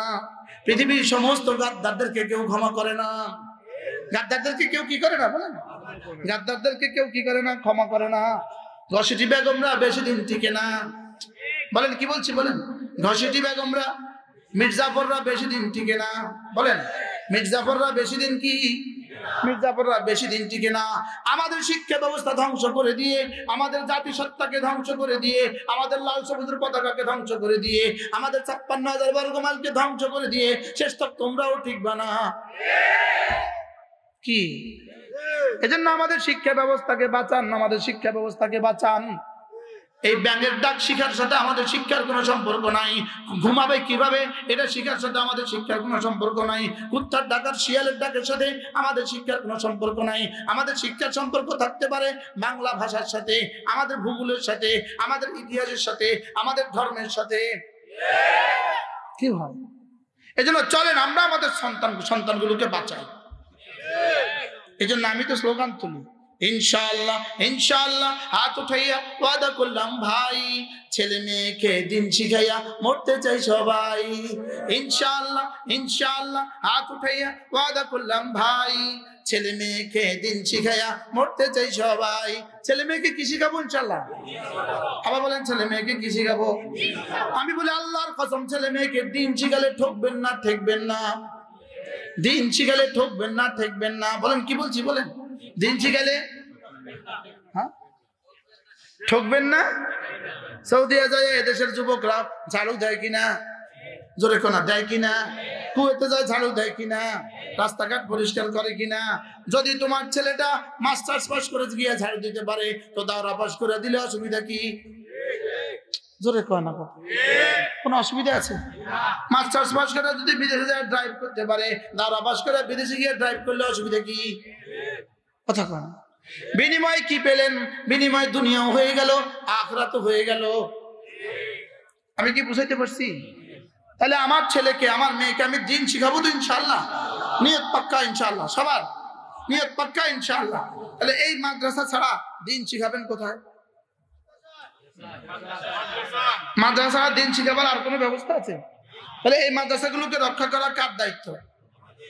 পৃথিবীর সমস্ত গাদ্দারদেরকে কেউ ক্ষমা করে না। গাদ্দারদেরকে কেউ কি করে না? বলেন, গাদ্দারদেরকে কেউ কি করে না? ক্ষমা করে না। ঘসেটি বেগমরা বেশি দিন টিকে না। বলেন, কি বলছি বলেন? ঘসেটি বেগমরা, মির্জাফররা বেশি দিন টিকে না। বলেন, মির্জাফররা বেশি দিন কি? মির্জাফররা বেশি দিন টিকে না। আমাদের শিক্ষা ব্যবস্থা ধ্বংস করে দিয়ে, আমাদের জাতিসত্তাকে ধ্বংস করে দিয়ে, আমাদের লাল সবুজের পতাকাকে ধ্বংস করে দিয়ে, আমাদের 56,000 বর্গ মাইলকে ধ্বংস করে দিয়ে শেষ তক তোমরাও ঠিকবা না। কি? এজন্য আমাদের শিক্ষা ব্যবস্থাকে বাঁচান, আমাদের শিক্ষা ব্যবস্থাকে বাঁচান। এই ব্যাঙের ডাক শিখার সাথে আমাদের শিক্ষার কোনো সম্পর্ক নাই। ঘুমাবে কিভাবে এটা শিখার সাথে আমাদের শিক্ষার কোনো সম্পর্ক নাই। কুত্তার ডাকার, শিয়ালের ডাকের সাথে আমাদের শিক্ষার কোনো সম্পর্ক নাই। আমাদের শিক্ষার সম্পর্ক থাকতে পারে বাংলা ভাষার সাথে, আমাদের ভূগোলের সাথে, আমাদের ইতিহাসের সাথে, আমাদের ধর্মের সাথে। কি হয়? এজন্য চলেন আমরা আমাদের সন্তানগুলোকে বাঁচাই। এজন্য আমি তো স্লোগান তুলি, ইনশাআল্লাহ ইনশাআল্লাহ, হাত উঠাইয়া ওয়াদা করলাম ভাই, ছেলে মেয়েকে দিন শিখাইয়া মরতে চাই সবাই। ইনশাআল্লাহ ইনশাআল্লাহ, হাত উঠাইয়া ওয়াদা করলাম ভাই, ছেলে মেয়েকে দিন শিখাইয়া মরতে চাই সবাই। ছেলে মেয়েকে কি শিখাবো? ইনশাআল্লাহ। আবার বলেন, ছেলে মেয়েকে কি শিখাবো? আমি বলি আল্লাহর কসম, ছেলে মেয়েকে দিন শিখালে ঠকবেন না, ঠেকবেন না। দিন শিখালে ঠকবেন না, ঠেকবেন না। বলেন, কি বলছি বলেন? দিন শিখালে ঠকবেন না। সৌদি যায় এদেশের যুবকরা ঝাড়ু দেয় কিনা? জোরে কোনা দেয় কিনা? কুয়েতে যায় ঝাড়ু দেয় কিনা? রাস্তাঘাট পরিষ্কার করে কিনা? যদি তোমার ছেলেটা মাস্টার্স পাস করে গিয়ে ঝাড়ু দিতে পারে তো দাওরা পাস করে দিলে অসুবিধা কি? জোরে কয় না, কোনো অসুবিধা আছে? মাস্টার্স পাস করে যদি বিদেশে যায় ড্রাইভ করতে পারে, দাওরা পাস করে বিদেশে গিয়ে ড্রাইভ করলে অসুবিধা কি? কথা কয় না। বিনিময় কি পেলেন? বিনিময় দুনিয়াও হয়ে গেল, আখিরাতও হয়ে গেল। আমি কি বুঝাইতে পারছি? তাহলে আমার ছেলেকে, আমার মেয়েকে আমি দিন শিখাবো তো ইনশাআল্লাহ। নিয়ত পাক্কা ইনশাআল্লাহ, সবার নিয়ত পাক্কা ইনশাআল্লাহ। তাহলে এই মাদ্রাসা ছাড়া দিন শিখাবেন কোথায়? মাদ্রাসা দিন শিখাবার আর কোনো ব্যবস্থা আছে? তাহলে এই মাদ্রাসাগুলোকে রক্ষা করা কার দায়িত্ব?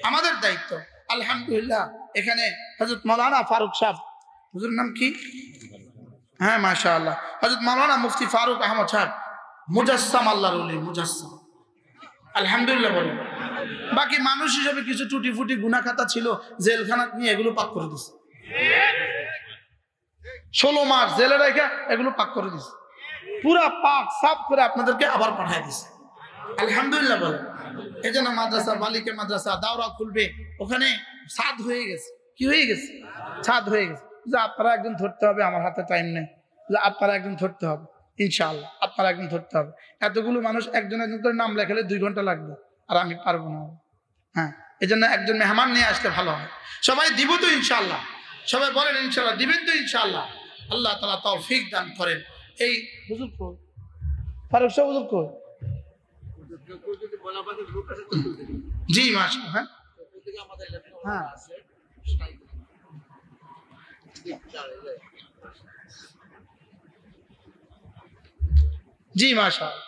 আমাদের দায়িত্ব। আলহামদুলিল্লাহ এখানে হযরত মাওলানা ফারুক সাহেব, হুজুরের নাম কি? হ্যাঁ মাশাআল্লাহ, হযরত মাওলানা মুফতি ফারুক আহমদ সাহেব মুজাসসাম, আল্লাহর ওলি মুজাসসাম, আলহামদুলিল্লাহ বলেন। বাকি মানুষ হিসেবে কিছু টুটি ফুটি গুনাহ খাতা ছিল, জেলখানা নিয়ে এগুলো পাক করে দিছে। 16 মাস জেলে রেখে এগুলো পাক করে দিছে, পুরা পাক সাফ করে আপনাদেরকে আবার পাঠিয়ে দিছে। আলহামদুলিল্লাহ বলেন। এই জন্য মাদ্রাসা, বালিকা মাদ্রাসা দাওরা খুলবে, ওখানে ছাদ হয়ে গেছে। কি হয়ে গেছে? ছাদ হয়ে গেছে। যে আপনারা একজন ধরতে হবে, আমার হাতে টাইম নেই, যে আপনারা একজন ধরতে হবে, ইনশাআল্লাহ আপনারা একজন ধরতে হবে। এতগুলো মানুষ একজন একজন করে নাম লেখালে 2 ঘন্টা লাগবে, আর আমি পারবো না। হ্যাঁ, এই জন্য একজন মেহমান নিয়ে আসলে ভালো হয়। সবাই দিব তো ইনশাআল্লাহ? সবাই বলেন ইনশাআল্লাহ দিবেন তো ইনশাআল্লাহ? আল্লাহ তাআলা তৌফিক দান করেন। এই হুজুর কই? ফারুক সাহেব হুজুর কই? জি মাশাআল্লাহ। হ্যাঁ হ্যাঁ জি মাশাআল্লাহ।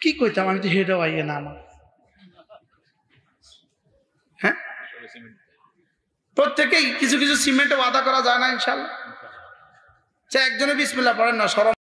কি কইতাম আমি তো হেডও আইয়ে না আমার। হ্যাঁ, প্রত্যেকেই কিছু কিছু সিমেন্টে ওয়াদা করা যায় না ইনশাআল্লাহ? একজনে বিসমিল্লাহ পড়েন না, সরম